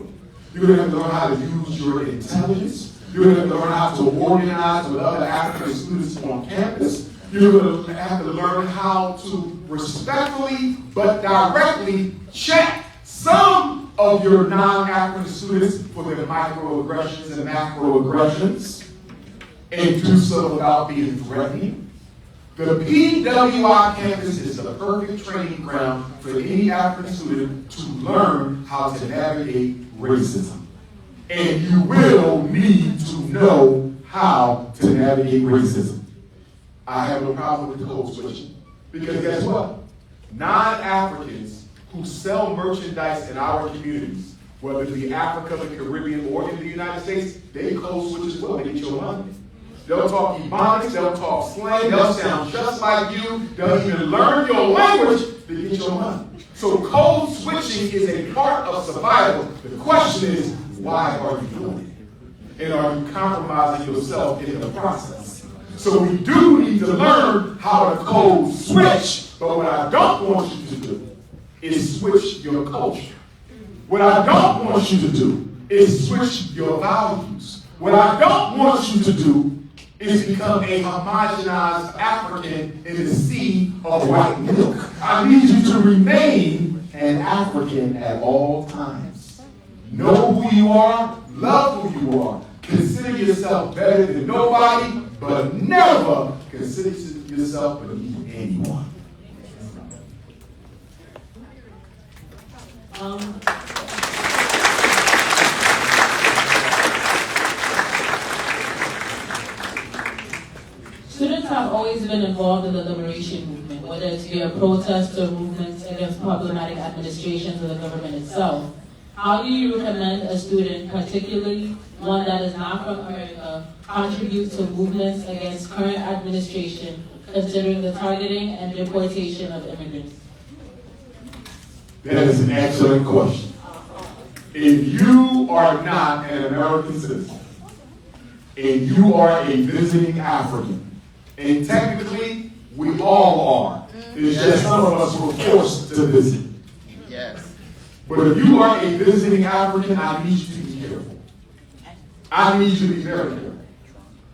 You're going to have to learn how to use your intelligence. You're going to have to learn how to organize with other African students on campus. You're going to have to learn how to respectfully but directly check some of your non-African students for their microaggressions and macroaggressions, and do so without being threatening. The PWI campus is the perfect training ground for any African student to learn how to navigate racism. And you will need to know how to navigate racism. I have no problem with the code switching, because guess what? Non-Africans who sell merchandise in our communities, whether it be Africa, the Caribbean, or in the United States, they code switch as well. They get your money. They'll talk Ebonics, they'll talk slang, they'll sound just like you, they'll even learn your language to get your money. So code switching is a part of survival. The question is, why are you doing it? And are you compromising yourself in the process? So we do need to learn how to code switch, but what I don't want you to do is switch your culture. What I don't want you to do is switch your values. What I don't want you to do is become a homogenized African in the sea of white milk. I need you to remain an African at all times. Know who you are, love who you are, consider yourself better than nobody, but never consider yourself beneath anyone. Students have always been involved in the liberation movement, whether it's via protests or movements against problematic administrations of the government itself. How do you recommend a student, particularly one that is not from America, contribute to movements against current administration, considering the targeting and deportation of immigrants? That is an excellent question. If you are not an American citizen, and you are a visiting African, and technically we all are, it's just some of us were forced to visit. Yes. But if you are a visiting African, I need you to be careful. I need you to be very careful.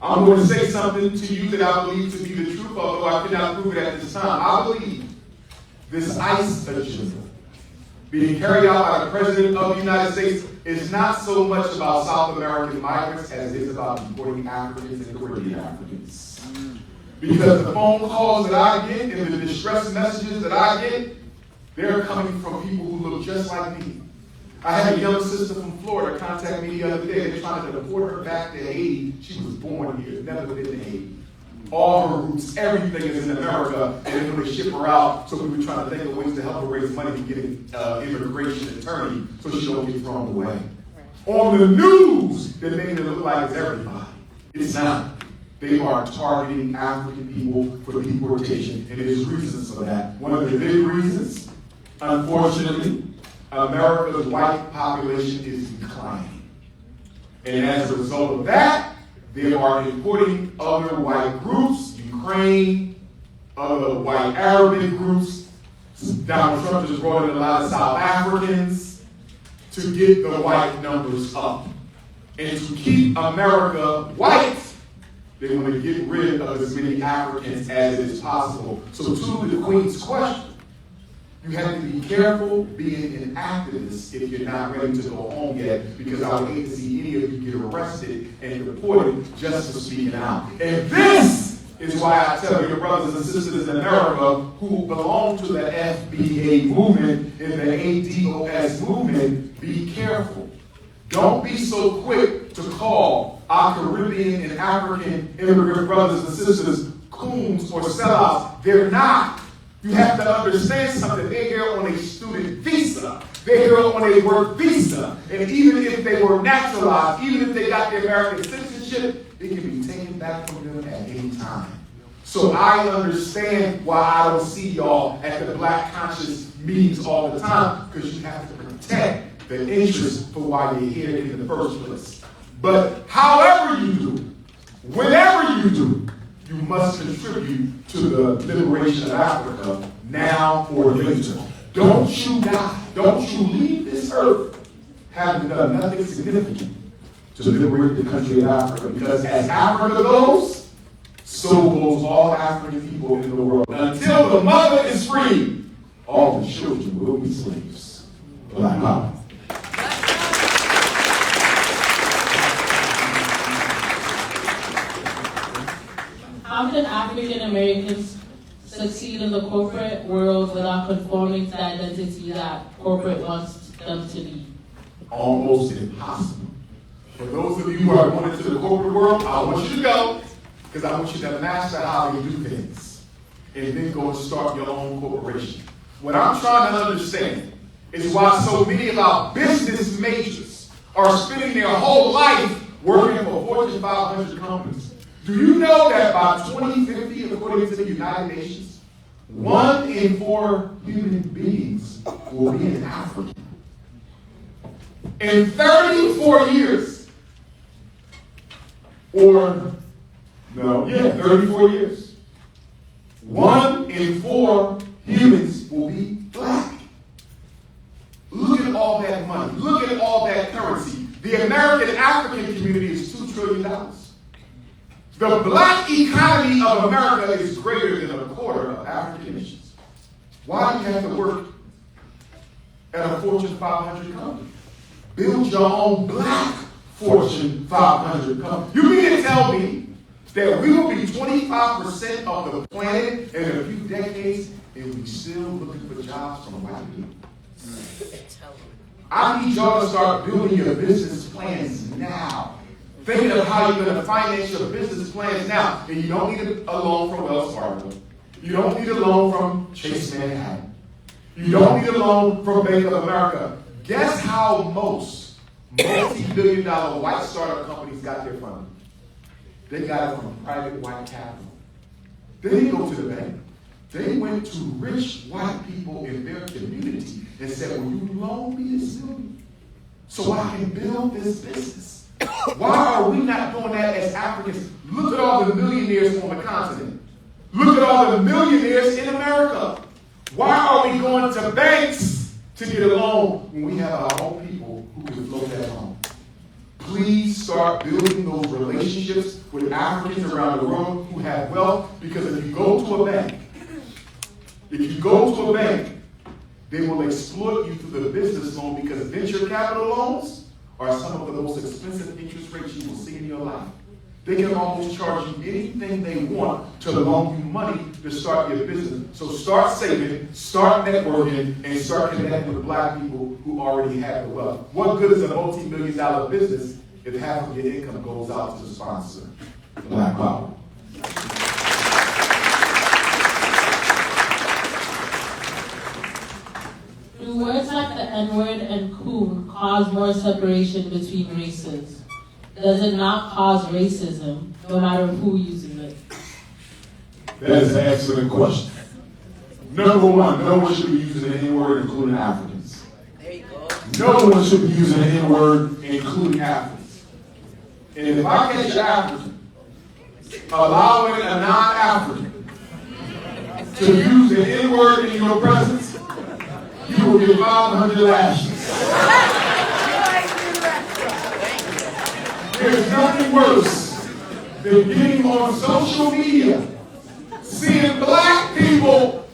I'm going to say something to you that I believe to be the truth, although I cannot prove it at this time. I believe this ICE agenda being carried out by the President of the United States is not so much about South American migrants as it is about deporting Africans and Caribbean Africans. Because the phone calls that I get and the distress messages that I get, they're coming from people who look just like me. I had a young sister from Florida contact me the other day. They're trying to deport her back to Haiti. She was born here, never been to Haiti. All her roots, everything is in America, and then when they ship her out, so we were trying to think of ways to help her raise money to get an immigration attorney so she don't get thrown away. On the news, they made it look like it's everybody. It's not. They are targeting African people for deportation, and there's reasons for that. One of the big reasons, unfortunately, America's white population is declining. And as a result of that, they are importing other white groups, Ukraine, other white Arabic groups. Donald Trump just brought in a lot of South Africans to get the white numbers up. And to keep America white, they want to get rid of as many Africans as is possible. So to the Queen's question, you have to be careful being an activist if you're not ready to go home yet, because I would hate to see any of you get arrested and deported just for speaking out. And this is why I tell your brothers and sisters in America who belong to the FBA movement and the ADOS movement, be careful. Don't be so quick to call our Caribbean and African immigrant brothers and sisters coons or sellouts. They're not. You have to understand something. They're here on a student visa. They're here on a work visa. And even if they were naturalized, even if they got their American citizenship, it can be taken back from them at any time. So I understand why I don't see y'all at the Black Conscious meetings all the time, because you have to protect the interest for why you're here in the first place. But however you do, whenever you do, you must contribute to the liberation of Africa now or later. Don't you die. Don't you leave this earth having done nothing significant to liberate the country of Africa. Because as Africa goes, so goes all African people in the world. Until the mother is free, all the children will be slaves. Black power. How can African Americans succeed in the corporate world without conforming to the identity that corporate wants them to be? Almost impossible. For those of you who are going into the corporate world, I want you to go, because I want you to master how they do things, and then go and start your own corporation. What I'm trying to understand is why so many of our business majors are spending their whole life working for Fortune 500 companies. Do you know that by 2050, according to the United Nations, 1 in 4 human beings will be an African? In 34 years, 34 years, 1 in 4 humans will be black. Look at all that money. Look at all that currency. The American African community is $2 trillion. The black economy of America is greater than a quarter of African nations. Why do you have to work at a Fortune 500 company? Build your own black Fortune 500 company. You mean to tell me that we will be 25% of the planet in a few decades and we still looking for jobs from white people? I need y'all to start building your business plans now. Thinking of how you're going to finance your business plans now. And you don't need a loan from Wells Fargo. You don't need a loan from Chase Manhattan. You don't need a loan from Bank of America. Guess how most multi-billion-dollar white startup companies got their funding? They got it from private white capital. They didn't go to the bank. They went to rich white people in their community and said, will you loan me this million so I can build this business? Why are we not doing that as Africans? Look at all the millionaires on the continent. Look at all the millionaires in America. Why are we going to banks to get a loan when we have our own people who can float that loan? Please start building those relationships with Africans around the world who have wealth, because if you go to a bank They will exploit you through the business loan because venture capital loans are some of the most expensive interest rates you will see in your life. They can almost charge you anything they want to loan you money to start your business. So start saving, start networking, and start connecting with black people who already have the wealth. What good is a multi-million-dollar business if half of your income goes out to sponsor Black Power? Do words like the N-word and coon cause more separation between races? Does it not cause racism, no matter who uses it? That is an excellent question. Number one, no one should be using the N-word, including Africans. There you go. No one should be using the N-word, including Africans. And if I catch an African allowing a non-African to use the N-word in your presence, you will get 500 lashes. There's nothing worse than getting on social media, seeing black people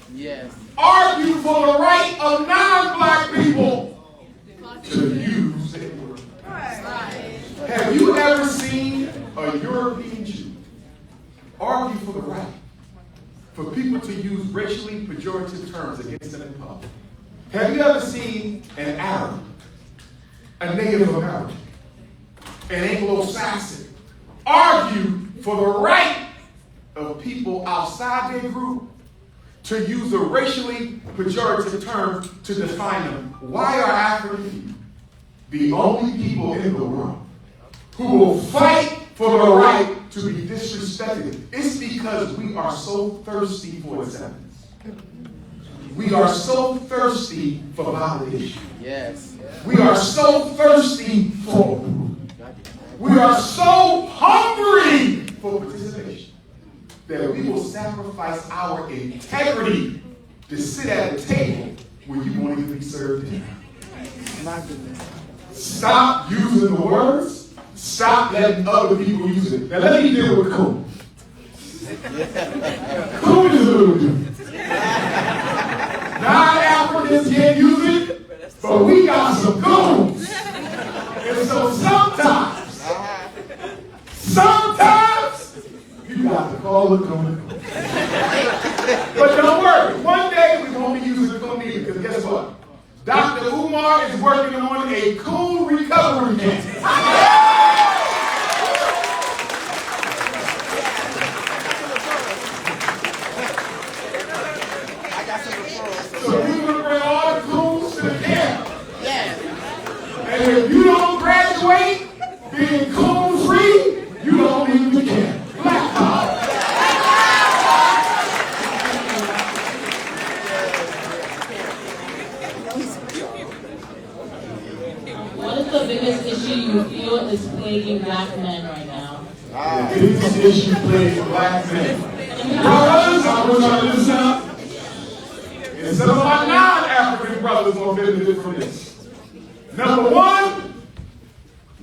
argue for the right of non-black people to use the N-word. Have you ever seen a European Jew argue for the right for people to use racially pejorative terms against them in public? Have you ever seen an Arab, a Native American, an Anglo-Saxon argue for the right of people outside their group to use a racially pejorative term to define them? Why are African people the only people in the world who will fight for the right to be disrespected? It's because we are so thirsty for acceptance. We are so thirsty for validation. Yes. We are so thirsty for approval. We are so hungry for participation that we will sacrifice our integrity to sit at a table where you won't even be served dinner. My goodness. Stop using the words. Stop letting other people use it. Now let me deal with Coon. Coon is a little dude. Non-Africans can't use it, but we got some goons. And so sometimes, you got to call the coon. But don't worry, one day we won't be using the coon either, because guess what? Dr. Umar is working on a coon recovery camp. So we're going to bring all the coons to the camp. And if you don't graduate being coon free, you don't leave the camp. Black Power. What is the biggest issue you feel is plaguing black men right now? The biggest issue plaguing black men. Brothers, I want y'all to listen up. And some of my non-African brothers will benefit from this. Number one,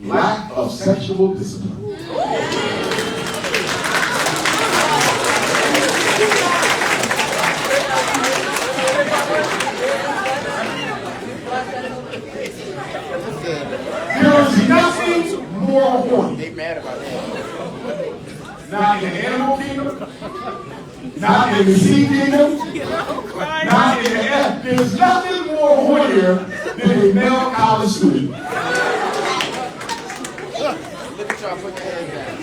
lack of sexual discipline. There is nothing more horny. They mad about that. Not in the animal kingdom, not in the sea kingdom, not in the F. There's nothing more hornier than a male college student. Look at y'all put your hands down.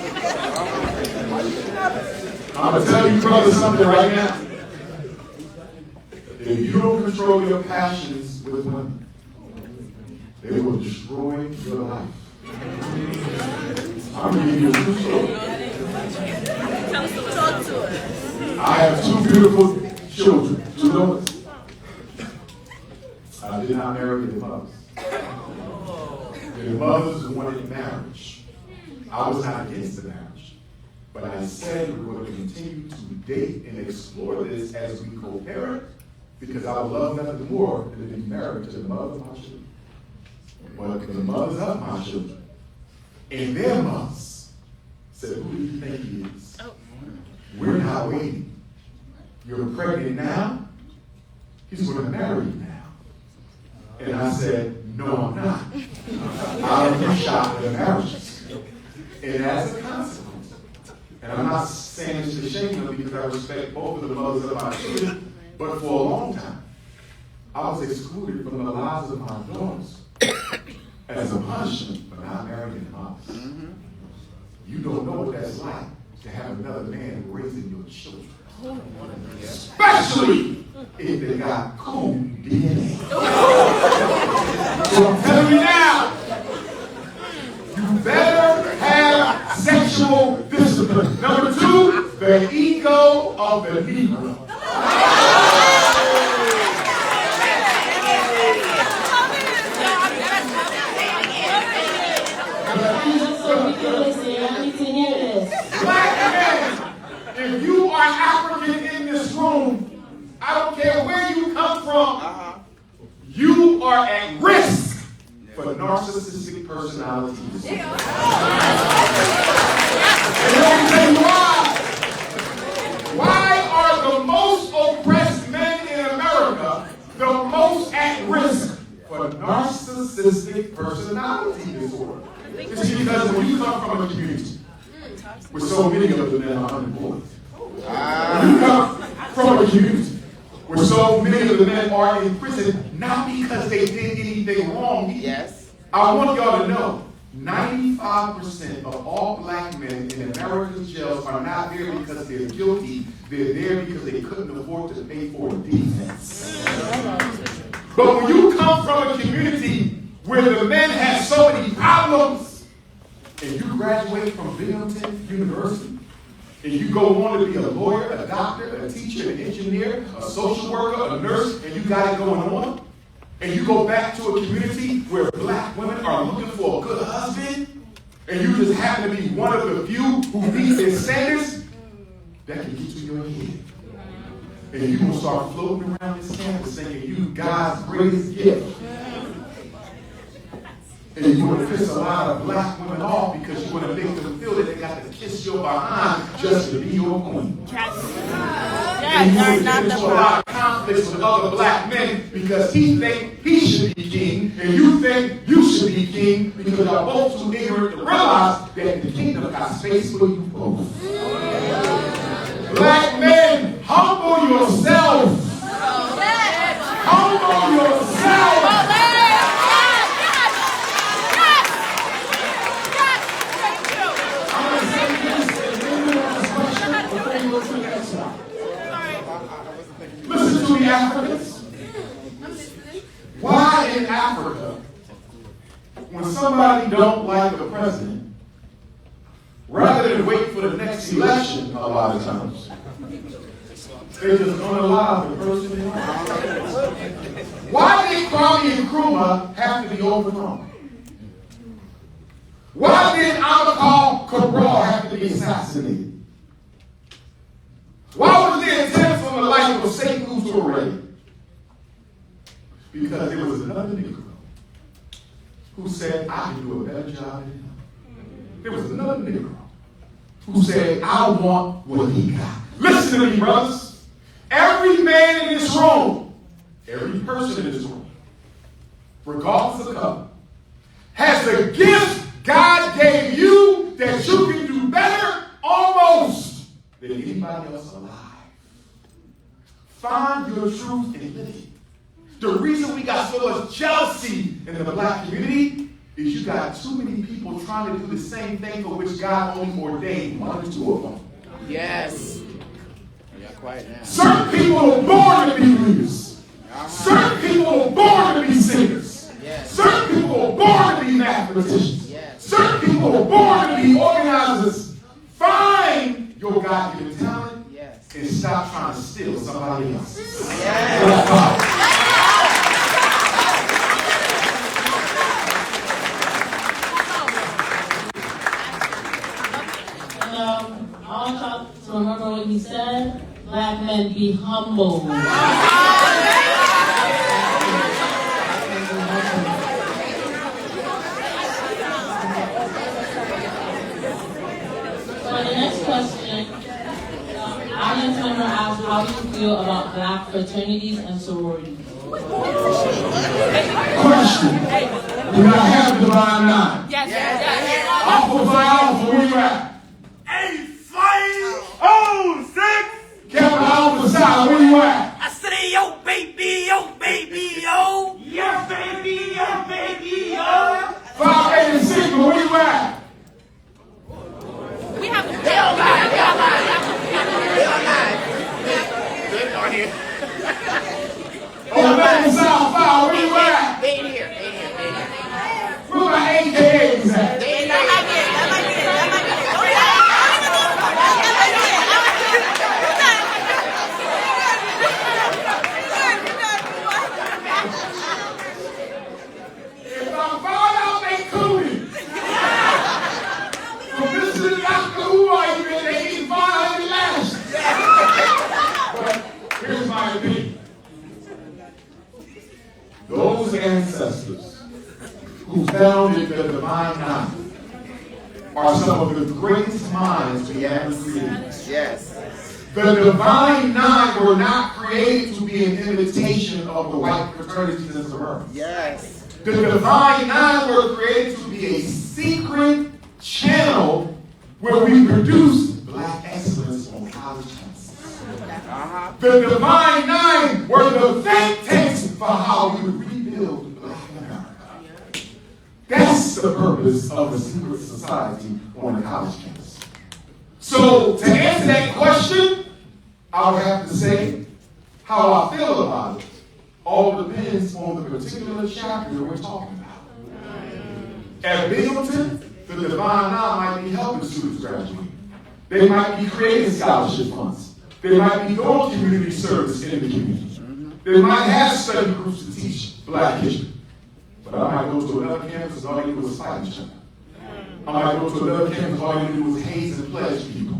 I'm going to tell you, brother, something right now. If you don't control your passions with women, they will destroy your life. I'm going to give you a true story. Talk to us. I have two beautiful children, two daughters. I did not marry their mothers. Their mothers wanted marriage. I was not against the marriage. But I said we're going to continue to date and explore this as we co-parent, because I would love nothing more than to be married to the mother of my children. But the mothers of my children and their mothers said, who do you think he is? We're not waiting. You're pregnant now. He's going to marry you now. And I said, no, I'm not. I'll be shot in marriages. And as a consequence, and I'm not saying this to shame them because I respect both of the mothers of my children, but for a long time, I was excluded from the lives of my daughters as a punishment for not marrying their mothers. You don't know what that's like to have another man raising your children. Especially if they got cool DNA. So I'm telling you now, you better have sexual discipline. Number two, the ego of the Negro. Black men, if you are African in this room, I don't care where you come from, you are at risk for narcissistic personality disorder. And let me tell you why. Why are the most oppressed men in America the most at risk for narcissistic personality disorder? It's because when you come from a community where so many of the men are unemployed, when you come from a community where so many of the men are in prison, not because they did anything wrong. Yes. I want y'all to know, 95% of all black men in America's jails are not there because they're guilty. They're there because they couldn't afford to pay for a defense. But when you come from a community where the men have so many problems, and you graduate from Binghamton University, and you go on to be a lawyer, a doctor, a teacher, an engineer, a social worker, a nurse, and you got it going on, and you go back to a community where black women are looking for a good husband, and you just happen to be one of the few who meet their standards, that can get to your head. And you're going to start floating around this campus saying you God's greatest gift. And you want to piss a lot of black women off because you want to make them feel that they got to kiss your behind just to be your queen. And you want to get into a lot of conflicts with other black men because he think he should be king and you think you should be king because y'all both too ignorant to realize that the kingdom got space for you both. Black men, humble yourself. Humble yourself. Listen to me, Africans. Why in Africa, when somebody don't like the president, rather than wait for the next election a lot of times, they just unalive the person in office? Why did Kwame Nkrumah have to be overthrown? Why did Amilcar Cabral have to be assassinated? Why was there attempts on the life of Sekou Touré? Because there was another Negro who said, I can do a better job than him. There was another Negro who said, I want what he got. Listen to me, brothers. Every man in this room, every person in this room, regardless of color, has the gift God gave you that you can do better almost than anybody else alive. Find your truth and live it. The reason we got so much jealousy in the black community is you got too many people trying to do the same thing for which God only ordained one or two of them. Yes. Yeah, quiet now. Certain people are born to be leaders. Certain people are born to be singers. Yes. Certain people are born to be mathematicians. Yes. Certain people are born to be organizers. Find your God-given talent and stop trying to steal somebody else's. Yes. I want y'all to remember what he said. Black men, be humble. For the next question, audience member asked, how do you feel about black fraternities and sororities? question. Do I have the divine nine? Yes. Alpha Phi, where you at? 8506. Captain Alpha Psi, where you at? I say, yo, baby, yo, baby, yo. Yo, baby, yo, baby, yo. 586, where you at? We have a Oh, Metal South 5, where you at? They ain't here. Where my AKAs at? They ain't here. If I find out they cooling, from this to Dr. Umar, they can find last. But here's my opinion. Those ancestors who founded the Divine Nine are some of the greatest minds we ever created. Yes. The Divine Nine were not created to be an imitation of the white fraternities and sororities. Yes. The Divine Nine were created to be a secret channel where we produce black excellence on college campuses. The Divine Nine were the think tanks for how we would rebuild black America. That's the purpose of the secret society on the college campus. So to answer that question, I would have to say how I feel about it all depends on the particular chapter we're talking about. At Binghamton, the Divine Nine might be helping students graduate. They might be creating scholarship funds. They might be doing community service in the community. They might have study groups to teach black history. But I might go to another campus and all you do is fight each other. I might go to another campus and all you do is haze and pledge people.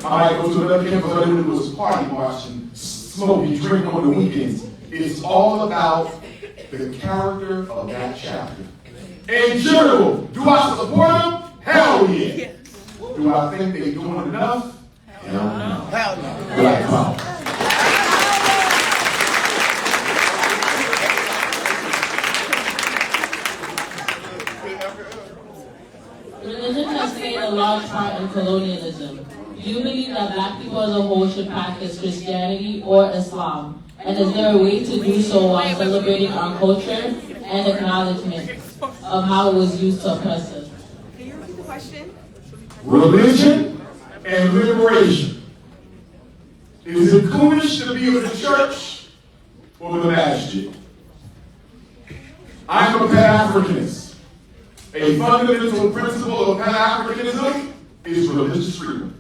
I might go to another campus and all you do is party, march, and smoke and drink on the weekends. It's all about the character of that chapter. In general, do I support them? Hell yeah. Do I think they're doing enough? Hell no. Hell no. Black power. Religion has played a large part in colonialism. Do you believe that black people as a whole should practice Christianity or Islam? And is there a way to do so while celebrating our culture and acknowledgement of how it was used to oppress us? Can you repeat the question? Religion and liberation. Is it foolish to be of the church or the masjid? I'm a Pan-Africanist. A fundamental principle of Pan-Africanism is religious freedom.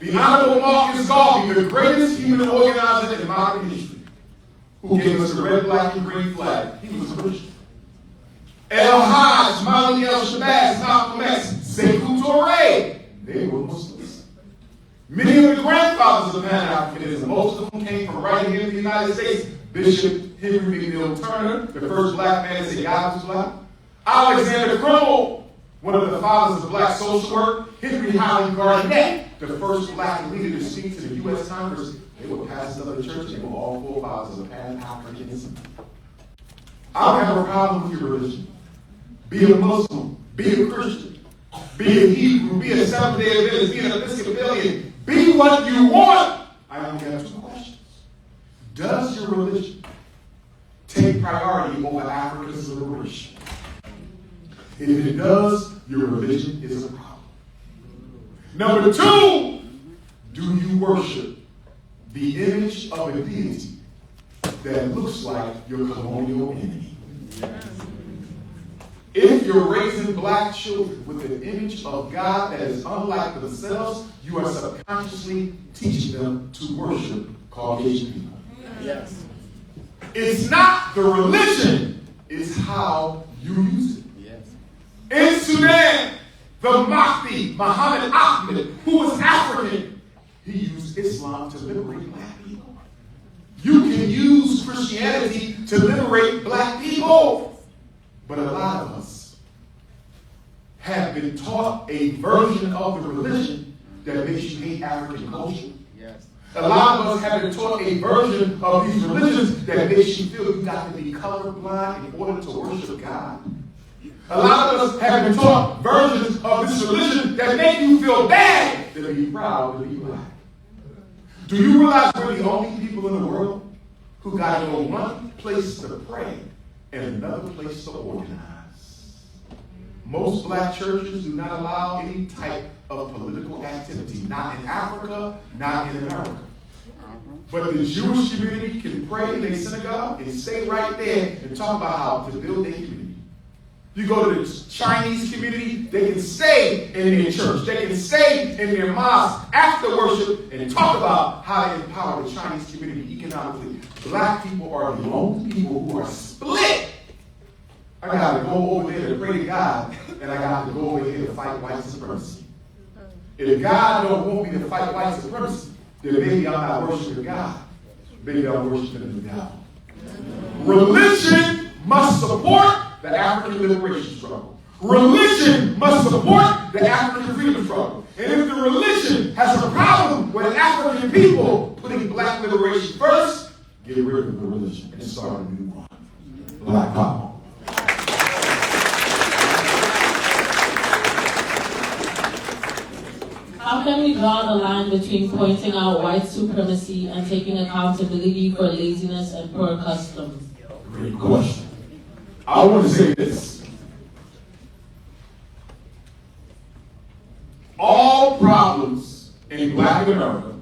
The Honorable Marcus Garvey, the greatest human organizer in modern history, who gave us the red, black, and green flag, he was a Christian. El Hajj, Mali El Shabazz, Malcolm X, Sekou Touré, they were Muslims. Many of the grandfathers of Pan-Africanism, most of them came from right here in the United States. Bishop Henry McNeil Turner, the first black man to say God was black. Alexander Crummell, one of the fathers of black social work. Henry Highland Garnett, the first black leader to speak to the U.S. Congress. They were pastors of the church. They were all forefathers of Pan-Africanism. I don't have a problem with your religion. Be a Muslim. Be a Christian. Be a Hebrew. Be a Seventh-day Adventist. Be an Episcopalian. Be what you want. I only have two questions. Does your religion take priority over Africa's liberation? If it does, your religion is a problem. Number two, do you worship the image of a deity that looks like your colonial enemy? If you're raising black children with an image of God that is unlike themselves, you are subconsciously teaching them to worship Caucasian people. Yes. It's not the religion, it's how you use it. In Sudan, the Mahdi, Muhammad Ahmed, who was African, he used Islam to liberate black people. You can use Christianity to liberate black people. But a lot of us have been taught a version of the religion that makes you hate African culture. Yes. A lot of us have been taught a version of these religions that makes you feel you got to be colorblind in order to worship God. A lot of us have been taught versions of this religion that make you feel bad to be proud to be black. Do you realize we're the only people in the world who got to go one place to pray and another place to organize? Most black churches do not allow any type of political activity, not in Africa, not in America. But the Jewish community can pray in their synagogue and stay right there and talk about how to build their community. You go to the Chinese community, they can stay in their church. They can stay in their mosque after worship and talk about how to empower the Chinese community economically. Black people are the only people who are split. I got to go over there to pray to God, and I got to go over here to fight white supremacy. If God don't want me to fight white supremacy, then maybe I'm not worshiping God. Maybe I'm worshiping the devil. Religion must support the African liberation struggle. Religion must support the African freedom struggle. And if the religion has a problem with African people putting black liberation first, get rid of the religion and start a new one. Black power. How can we draw the line between pointing out white supremacy and taking accountability for laziness and poor customs? Great question. I want to say this. All problems in Black America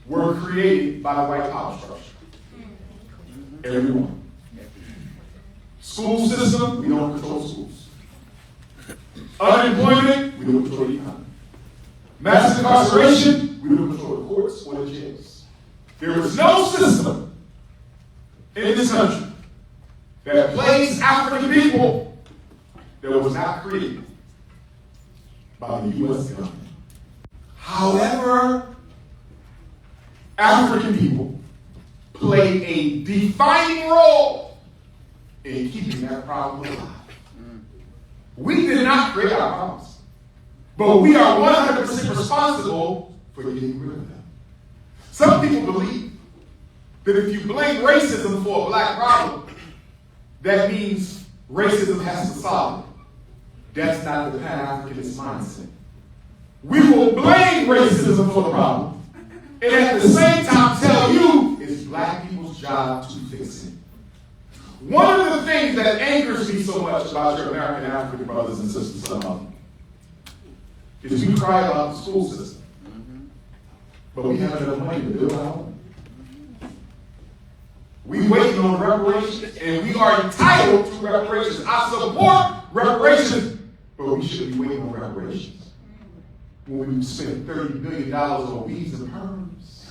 were created by the white power structure. Everyone. School system, we don't control schools. Unemployment, we don't control the economy. Mass incarceration, we don't control the courts or the jails. There is no system in this country that plays African people that was not created by the U.S. government. However, African people play a defining role in keeping that problem alive. We did not create our problems, but we are 100% responsible for getting rid of them. Some people believe that if you blame racism for a black problem, that means racism has to solve it. That's not the Pan-Africanist mindset. We will blame racism for the problem, and at the same time tell you it's black people's job to fix it. One of the things that angers me so much about your American and African brothers and sisters, some of them, is we cry about the school system, but we have enough money to build our own. We waiting on reparations, and we are entitled to reparations. I support reparations, but we shouldn't be waiting on reparations when we spent $30 billion on weeds and perms.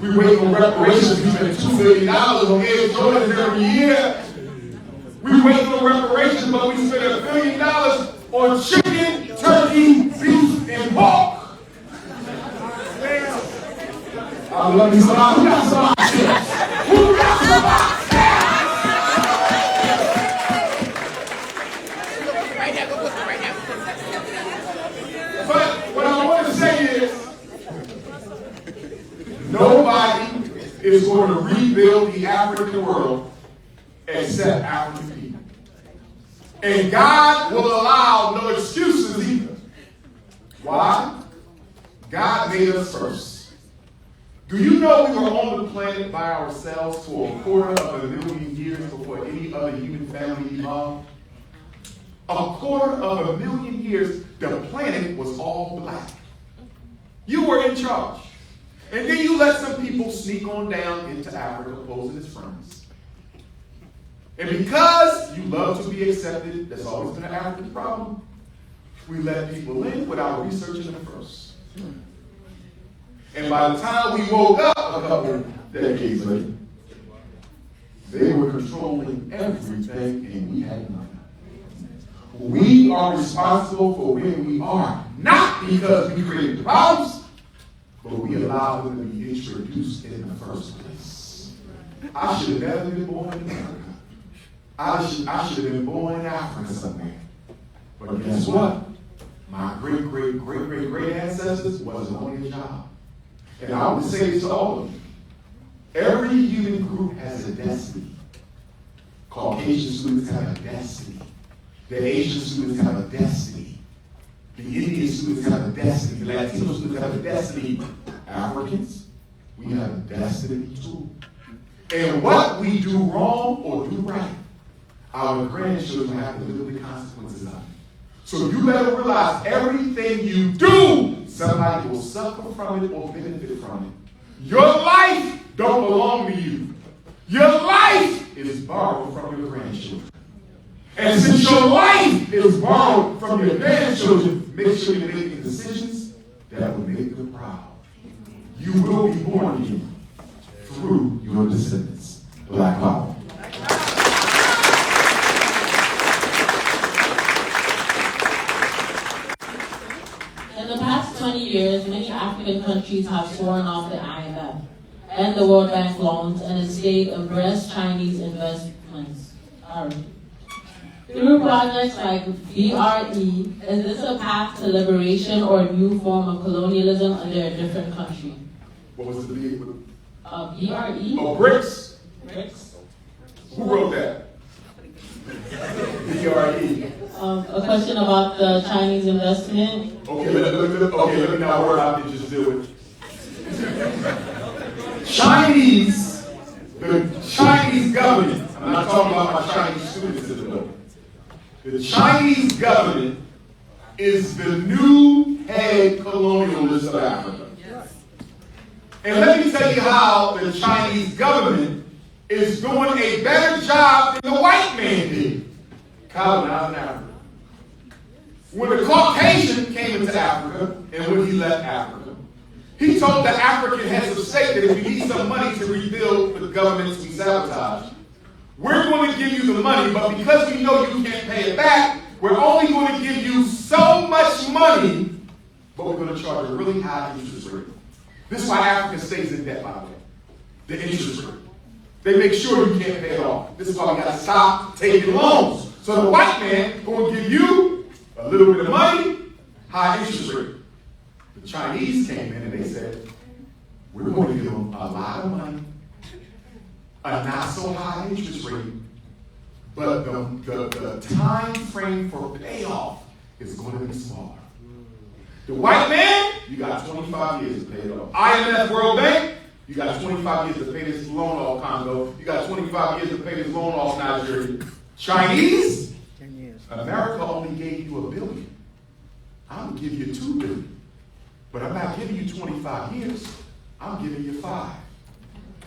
We wait on reparations, we spend $2 billion on Air Jordans every year. We wait on reparations, but we spend $1 billion on chicken, turkey, beef, and pork. I love you, somebody. Who got somebody? Who got somebody? Right now, go put it right now. But what I want to say is, nobody is going to rebuild the African world except African people. And God will allow no excuses either. Why? God made us first. Do you know we were on the planet by ourselves for 250,000 years before any other human family evolved? 250,000 years, the planet was all black. You were in charge. And then you let some people sneak on down into Africa posing as friends. And because you love to be accepted, that's always been an African problem, we let people in without researching them first. And by the time we woke up a couple decades later, they were controlling everything and we had nothing. We are responsible for where we are, not because we created the problems, but we allowed them to be introduced in the first place. I should have never been born in America. I should have been born in Africa somewhere. But guess what? My great ancestors wasn't on their job. And I would say this to all of you. Every human group has a destiny. Caucasian students have a destiny. The Asian students have a destiny. The Indian students have a destiny. The Latino students have a destiny. Africans, we have a destiny too. And what we do wrong or do right, our grandchildren have to live with the consequences of it. So you better realize everything you do, somebody will suffer from it or benefit from it. Your life don't belong to you. Your life is borrowed from your grandchildren. And since your life is borrowed from your grandchildren, make sure you're making decisions that will make them proud. You will be born again through your descendants. Black power. In the past 20 years, many African countries have sworn off the IMF and the World Bank loans and instead embraced Chinese investments. Through projects like BRE, is this a path to liberation or a new form of colonialism under a different country? What was the big? BRE? Oh, BRICS. BRICS. Who wrote that? BRE. A question about the Chinese investment. Okay, let me not worry about it, just deal with it. The Chinese government, I'm not talking about my Chinese students in the building. The Chinese government is the new head colonialist of Africa. And let me tell you how the Chinese government is doing a better job than the white man did colonizing Africa. When the Caucasian came into Africa and when he left Africa, he told the African heads of state that if you need some money to rebuild the governments we sabotaged, we're going to give you the money, but because we know you can't pay it back, we're only going to give you so much money, but we're going to charge a really high interest rate. This is why Africa stays in debt, by the way. The interest rate. They make sure you can't pay it off. This is why we got to stop taking loans. So the white man will give you a little bit of money, high interest rate. The Chinese came in and they said, we're going to give them a lot of money, a not so high interest rate, but the time frame for payoff is going to be smaller. The white man, you got 25 years to pay it off. IMF, World Bank, you got 25 years to pay this loan off Congo. You got 25 years to pay this loan off Nigeria. Chinese, America only gave you $1 billion. I'm gonna give you $2 billion. But I'm not giving you 25 years. I'm giving you 5.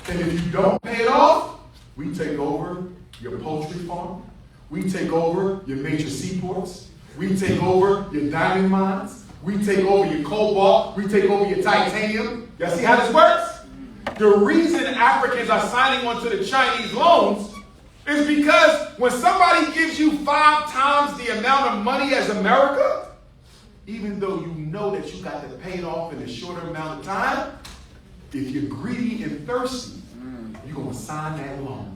And if you don't pay it off, we take over your poultry farm. We take over your major seaports. We take over your diamond mines. We take over your cobalt. We take over your titanium. Y'all see how this works? The reason Africans are signing on to the Chinese loans is because when somebody gives you 5 times the amount of money as America, even though you know that you got to pay it off in a shorter amount of time, if you're greedy and thirsty, you're going to sign that loan.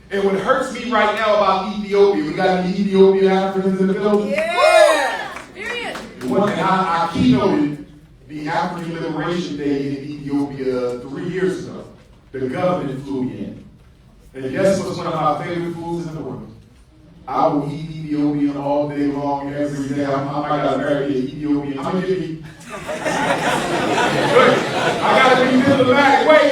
And what hurts me right now about Ethiopia, we got any Ethiopian Africans in the building? Yeah! Period. And I keynoted the African Liberation Day in Ethiopia 3 years ago. The government flew me in. And guess what's one of my favorite foods in the world? I will eat Ethiopian all day long, every day. I might got married an Ethiopian. I'm going to give you. I got to be diplomatic. Wait.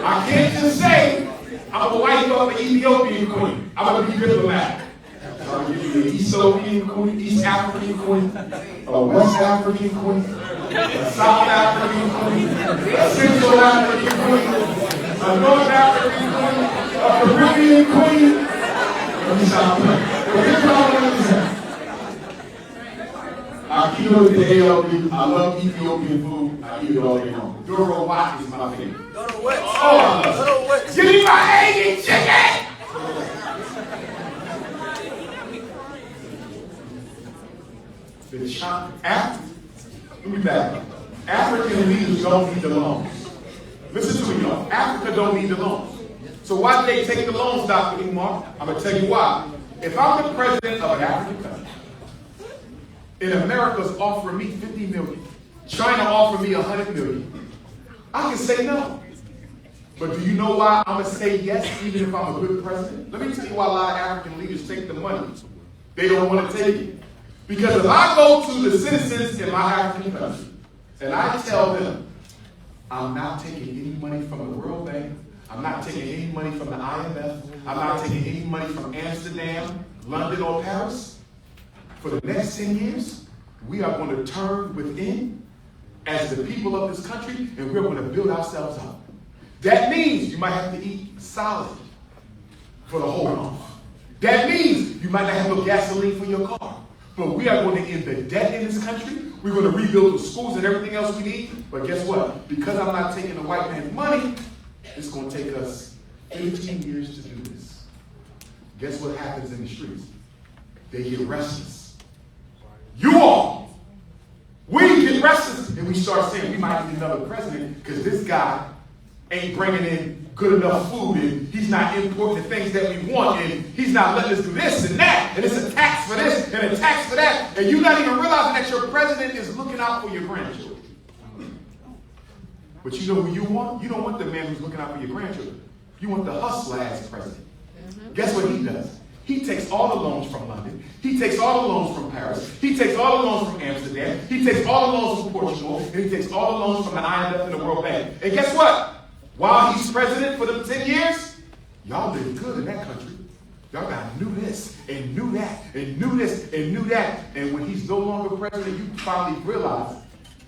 I can't just say I'm going to wife up an Ethiopian queen. I'm going to be diplomatic. So I'm going to give you an Ethiopian queen, East African queen, a West African queen, a South African queen, a Central African queen, a North African queen, a Caribbean queen. Let me stop playing. Here's what I want to say. I keynoted the ALB. I love Ethiopian food. I eat it all day long. Duro Wat is my favorite. Go to what? Oh, I love it. Give me my egg and chicken! Let me back up. African leaders don't need the loans. Listen to me, y'all. Africa don't need the loans. So why did they take the loans, Dr. Umar? I'm going to tell you why. If I'm the president of an African country, and America's offering me $50 million, China offered me $100 million, I can say no. But do you know why I'm going to say yes even if I'm a good president? Let me tell you why a lot of African leaders take the money. They don't want to take it. Because if I go to the citizens in my African country and I tell them, I'm not taking any money from the World Bank, I'm not taking any money from the IMF, I'm not taking any money from Amsterdam, London, or Paris, for the next 10 years, we are going to turn within as the people of this country and we're going to build ourselves up. That means you might have to eat solid for the whole month. That means you might not have no gasoline for your car. But we are going to end the debt in this country. We're going to rebuild the schools and everything else we need. But guess what? Because I'm not taking the white man's money, it's going to take us 18 years to do this. Guess what happens in the streets? They get restless. You all, we get restless and we start saying we might need another president because this guy ain't bringing in good enough food and he's not importing the things that we want and he's not letting us do this and that and it's a tax for this and a tax for that and you're not even realizing that your president is looking out for your grandchildren. But you know who you want? You don't want the man who's looking out for your grandchildren. You want the hustler as president. Guess what he does? He takes all the loans from London. He takes all the loans from Paris. He takes all the loans from Amsterdam. He takes all the loans from Portugal. And he takes all the loans from the IMF and the World Bank. And guess what? While he's president for the 10 years, y'all did good in that country. Y'all got new this and new that and new this and new that. And when he's no longer president, you finally realize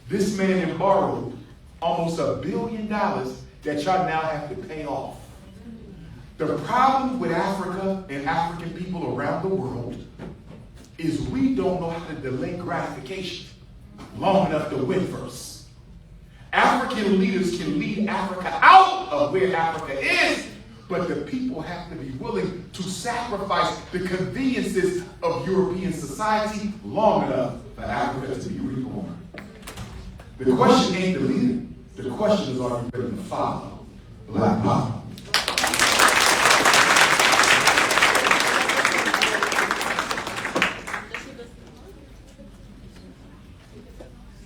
this man had borrowed almost $1 billion that y'all now have to pay off. The problem with Africa and African people around the world is we don't know how to delay gratification long enough to win first. African leaders can lead Africa out of where Africa is, but the people have to be willing to sacrifice the conveniences of European society long enough for Africa to be reborn. The question ain't the leader. The question is, are you ready to follow Black Power?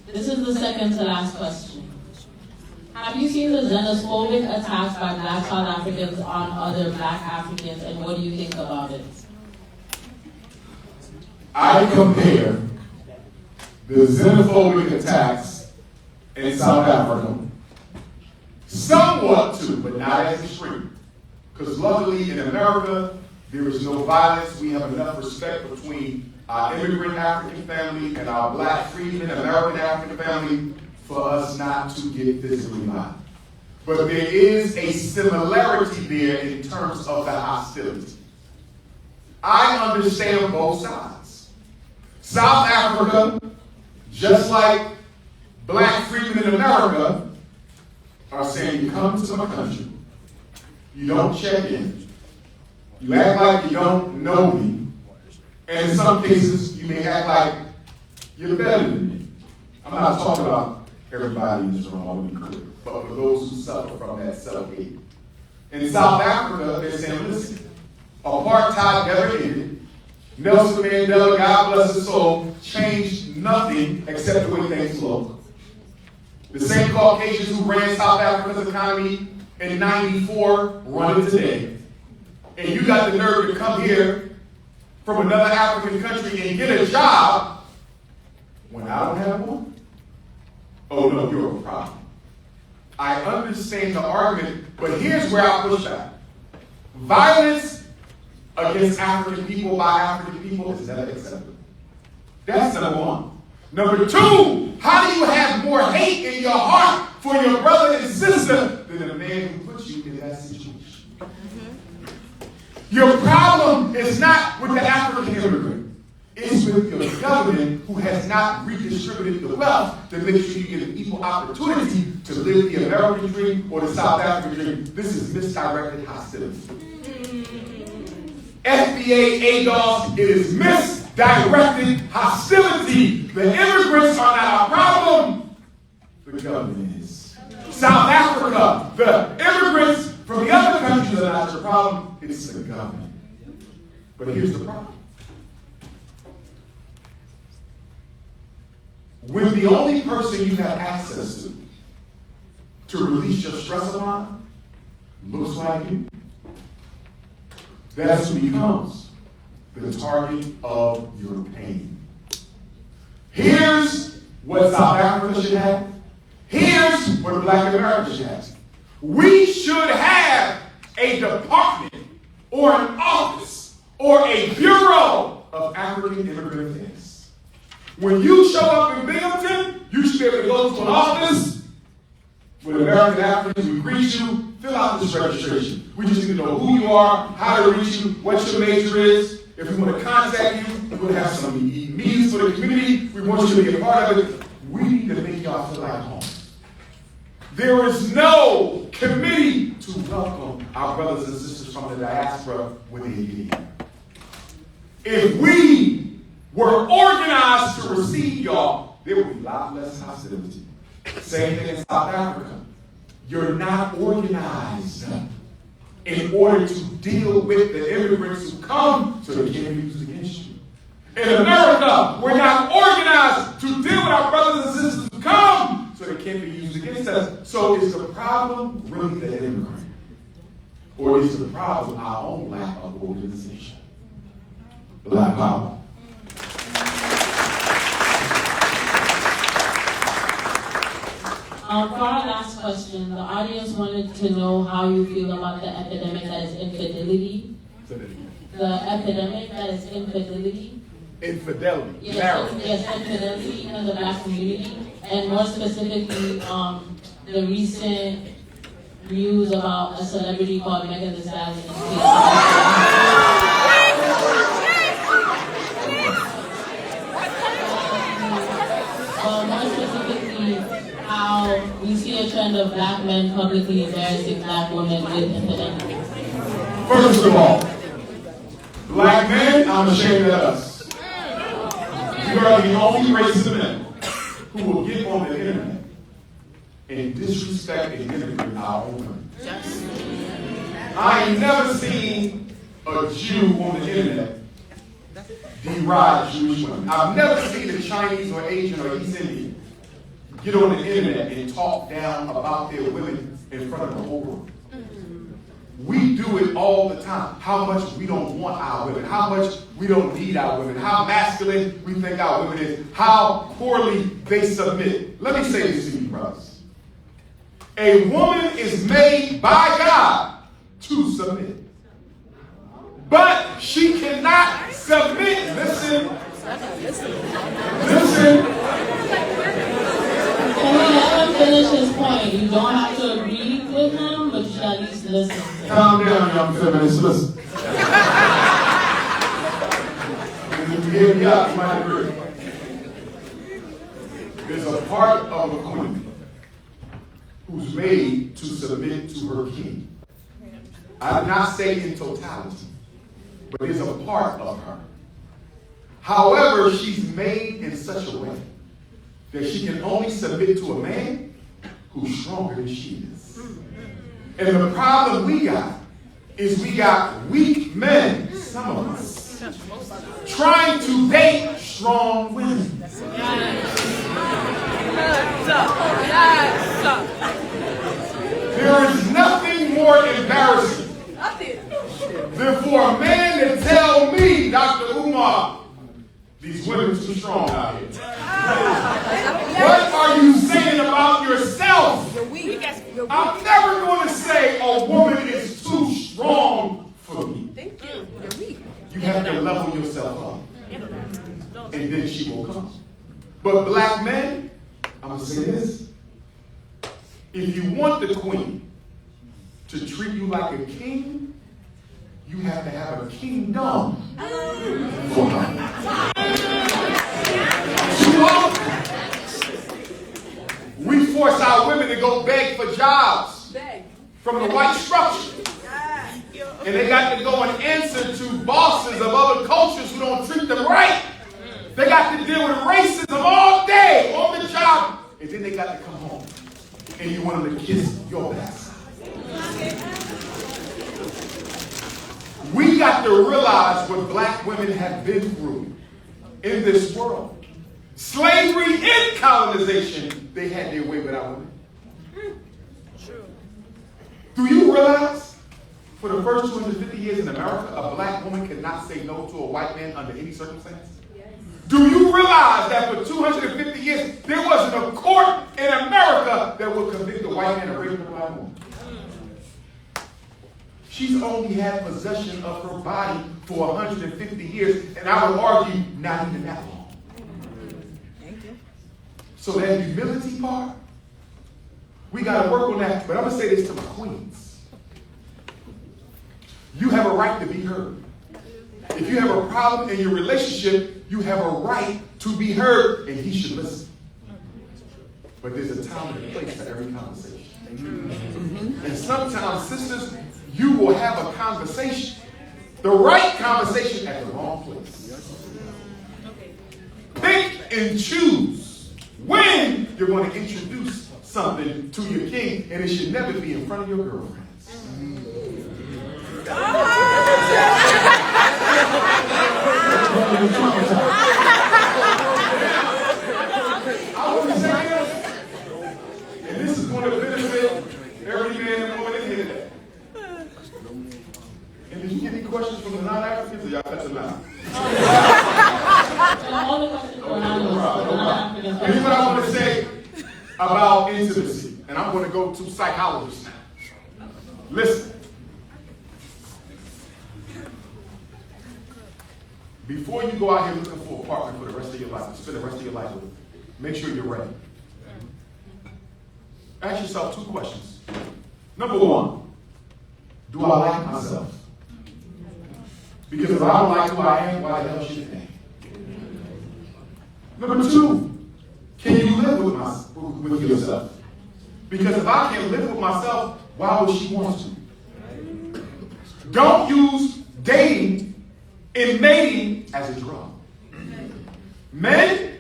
This is the second to last question. Have you seen the xenophobic attacks by Black South Africans on other Black Africans, and what do you think about it? I compare the xenophobic attacks in South Africa somewhat to, but not as extreme. Because luckily in America, there is no violence. We have enough respect between our immigrant African family and our Black freedmen American African family for us not to get physically violent. But there is a similarity there in terms of the hostility. I understand both sides. South Africa, just like Black freedmen in America, are saying you come to my country, you don't check in, you act like you don't know me, and in some cases you may act like you're better than me. I'm not talking about everybody in this room, I want to be clear, but for those who suffer from that self-hate. In South Africa, they're saying, listen, apartheid never ended. Nelson Mandela, God bless his soul, changed nothing except the way things look. The same Caucasians who ran South Africa's economy in '94 run it today. And you got the nerve to come here from another African country and get a job when I don't have one? Oh no, you're a problem. I understand the argument, but here's where I push back. Violence against African people by African people is never acceptable. That's number one. Number two, how do you have more hate in your heart for your brother and sister than the man who put you in that situation? Your problem is not with the African immigrant. It's with your government who has not redistributed the wealth to make sure you get an equal opportunity to live the American dream or the South African dream. This is misdirected hostility. FBA, ADOS, it is misdirected hostility. The immigrants are not our problem. The government is. South Africa, the immigrants from the other countries are not your problem. It's the government. But here's the problem. When the only person you have access to to release your stress upon looks like you, that's who becomes the target of your pain. Here's what South Africa should have. Here's what Black America should have. We should have a department or an office or a bureau of African immigrant affairs. When you show up in Binghamton, you should be able to go to an office with American Africans. We greet you, fill out this registration. We just need to know who you are, how to reach you, what your major is. If we want to contact you, we want to have some meetings for the community. We want you to be a part of it. We need to make y'all feel like home. There is no committee to welcome our brothers and sisters from the diaspora when they get here. If we were organized to receive y'all, there would be a lot less hostility. Same thing in South Africa. You're not organized in order to deal with the immigrants who come so they can't be used against you. In America, we're not organized to deal with our brothers and sisters who come so they can't be used against us. So is the problem really the immigrant? Or is the problem our own lack of organization? Black power. For our last question, the audience wanted to know how you feel about the epidemic that is infidelity. The epidemic that is infidelity. Infidelity. Yes, infidelity in the Black community. And more specifically, the recent news about a celebrity called Megan Thee Stallion. More specifically, how we see a trend of Black men publicly embarrassing Black women with infidelity. First of all, Black men, I'm ashamed of us. We are the only race of men who will get on the internet and disrespect and denigrate our own women. I ain't never seen a Jew on the internet deride Jewish women. I've never seen a Chinese or Asian or East Indian get on the internet and talk down about their women in front of the whole world. We do it all the time. How much we don't want our women, how much we don't need our women, how masculine we think our women is, how poorly they submit. Let me say this to you, brothers. A woman is made by God to submit. But she cannot submit. Listen. Can we let him finish his point? You don't have to agree with him, but you should at least listen. Calm down, young feminists. Listen. If you hear me out, you might agree. There's a part of a queen who's made to submit to her king. I did not say in totality, but there's a part of her. However, she's made in such a way that she can only submit to a man who's stronger than she is. And the problem we got is we got weak men, some of us, trying to date strong women. There is nothing more embarrassing than for a man to tell me, Dr. Umar, these women are too strong out here. What are you saying about yourself? I'm never going to say a woman is too strong for me. Thank you. You're weak. You have to level yourself up. And then she will come. But Black men, I'm going to say this. If you want the queen to treat you like a king, you have to have a kingdom for her. Too often, we force our women to go beg for jobs from the white structure. And they got to go and answer to bosses of other cultures who don't treat them right. They got to deal with racism all day on the job. And then they got to come home. And you want them to kiss your backside. We got to realize what Black women have been through in this world. Slavery and colonization, they had their way with our women. Do you realize for the first 250 years in America, a black woman could not say no to a white man under any circumstance? Do you realize that for 250 years, there wasn't a court in America that would convict a white man of raping a black woman? She's only had possession of her body for 150 years, and I would argue not even that long. So that humility part, we got to work on that. But I'm going to say this to my queens. You have a right to be heard. If you have a problem in your relationship, you have a right to be heard, and he should listen. But there's a time and a place for every conversation. And sometimes, sisters, you will have a conversation, the right conversation at the wrong place. Pick and choose when you're going to introduce something to your king, and it should never be in front of your girlfriends. I want to say this, and this is going to benefit every man and woman in here today. And did you get any questions from the non-Africans, or y'all cut them out? Here's what I want to say about intimacy, and I'm going to go to psychologists now. Listen. Before you go out here looking for a partner for the rest of your life, spend the rest of your life with, make sure you're ready. Ask yourself 2 questions. Number 1, do I like myself? Because if I don't like who I am, why the hell should I? Number 2, can you live with yourself? Because if I can't live with myself, why would she want to? Don't use dating and mating as a drug. Men,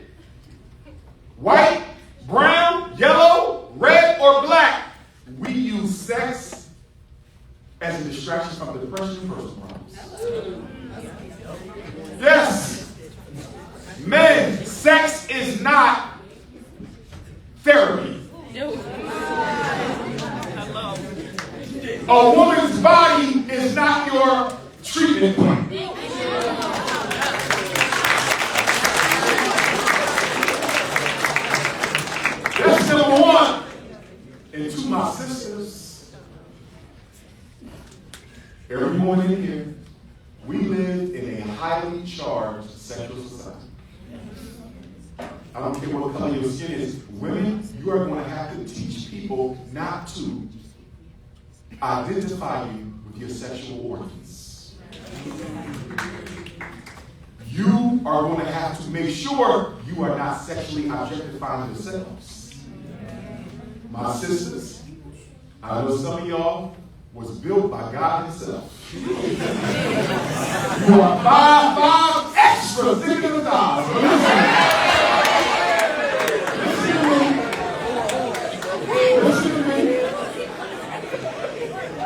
white, brown, yellow, red, or black, we use sex as a distraction from depression and personal problems. Yes. Men, sex is not therapy. A woman's body is not your treatment point. That's number 1. And to my sisters, every woman in here, we live in a highly charged sexual society. I don't care what color your skin is. Women, you are going to have to teach people not to identify you with your sexual organs. You are going to have to make sure you are not sexually objectifying yourselves. My sisters, I know some of y'all was built by God himself. You are 5'5" extra thicker than God.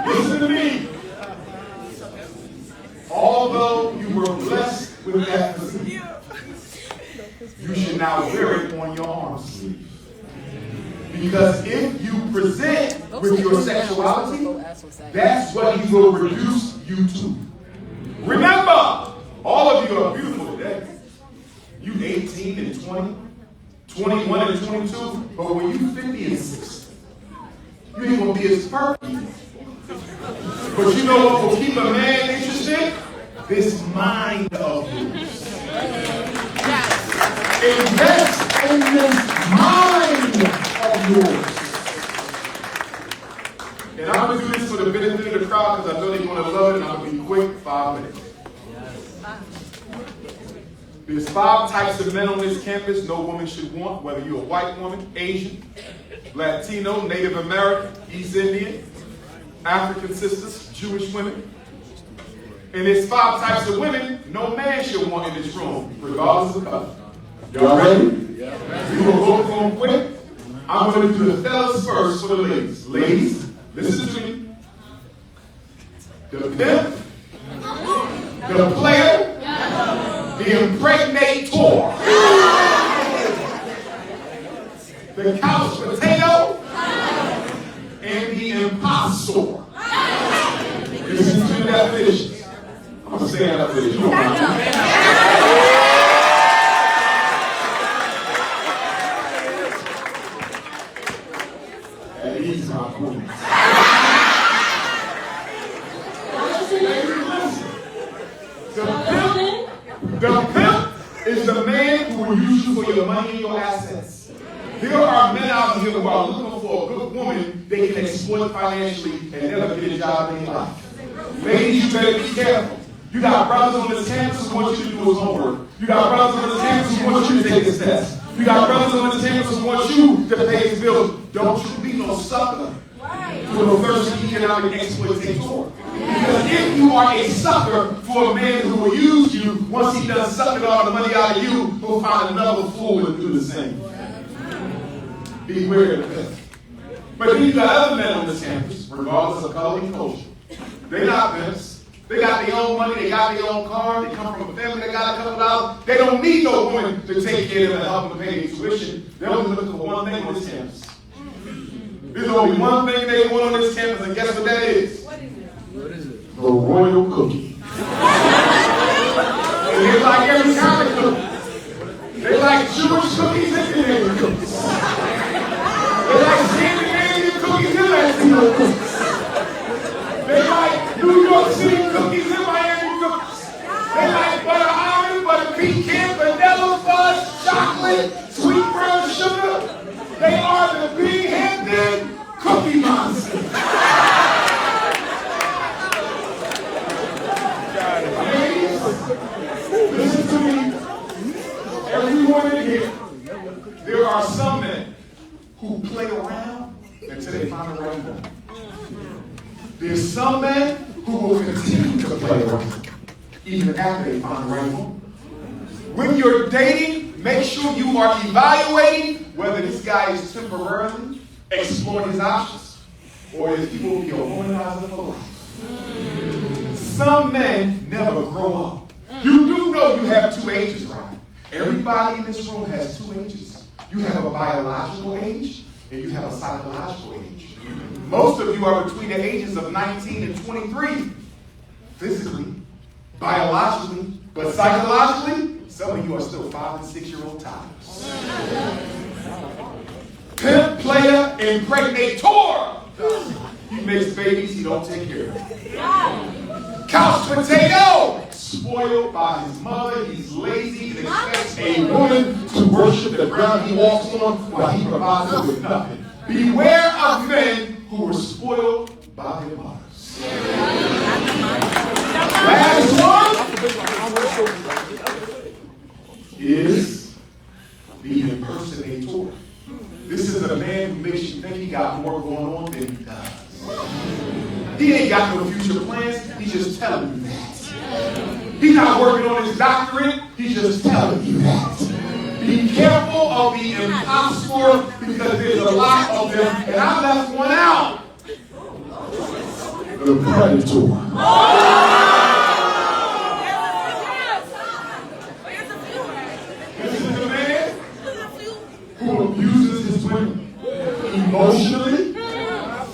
Listen to me. Although you were blessed with that physique, you should now wear it on your arm sleeve. Because if you present with your sexuality, that's what he will reduce you to. Remember, all of you are beautiful today. You 18 and 20, 21 and 22, but when you 50 and 60, you ain't going to be as perfect. But you know what will keep a man interested? This mind of yours. Invest in this mind of yours. And I'm going to do this for the benefit of the crowd because I know they're going to love it, and I'm going to be quick, 5 minutes. There's 5 types of men on this campus no woman should want, whether you're a white woman, Asian, Latino, Native American, East Indian, African sisters, Jewish women. And there's 5 types of women no man should want in this room, regardless of color. Y'all ready? Yeah. We will go through them quick. I'm going to do the fellas first for the ladies. Ladies, listen to me. The pimp, the player, the impregnator, the couch potato, and the impostor. definitions. I'm going to stand up for this. You don't mind. And he's my queen. The pimp is the man who will use you for your money and your assets. There are men out here who are looking for a good woman they can exploit financially and never get a job in their life. Ladies, you better be careful. You got brothers on this campus who want you to do his homework. You got brothers on this campus who want you to take this test. You got brothers on this campus who want you to pay his bills. Don't you be no sucker for no thirsty economic exploitator. Because if you are a sucker for a man who will use you, once he done sucking all the money out of you, he'll find another fool and do the same. Beware of that. But then you got other men on this campus, regardless of color and culture. They're not pimps. They got their own money, they got their own car, they come from a family that got a couple dollars. They don't need no woman to take care of them and help them pay their tuition. They're only looking for one thing on this campus. There's only one thing they want on this campus, and guess what that is? What is it? The royal cookie. And they like every kind of cookie. They like Jewish cookies and Canadian cookies. They like Scandinavian cookies and Latino cookies. They like New York City cookies and Miami cookies. They like butter almond, butter pecan, vanilla, fudge, chocolate, sweet brown sugar. They are the Binghamton cookie monster. Ladies, listen to me. Everyone in here, there are some men who play around until they find the right one. There's some men who will continue to play around even after they find the right one. When you're dating, make sure you are evaluating whether this guy is temporarily exploring his options or if he will be a womanizer for life. Some men never grow up. You do know you have two ages, right? Everybody in this room has two ages. You have a biological age and you have a psychological age. Most of you are between the ages of 19 and 23, physically, biologically, but psychologically, some of you are still 5 and 6-year-old toddlers. Pimp, player, impregnator. He makes babies he don't take care of. Couch potato. Spoiled by his mother, he's lazy and expects a woman to worship the ground he walks on while he provides her with nothing. Beware of men who were spoiled by their mothers. Last one is the impersonator. This is a man who makes you think he got more going on than he does. He ain't got no future plans, he's just telling you that. He's not working on his doctorate, he's just telling you that. Be careful of the impostor because there's a lot of them, and I left one out. The predator. This is the man who abuses his women emotionally,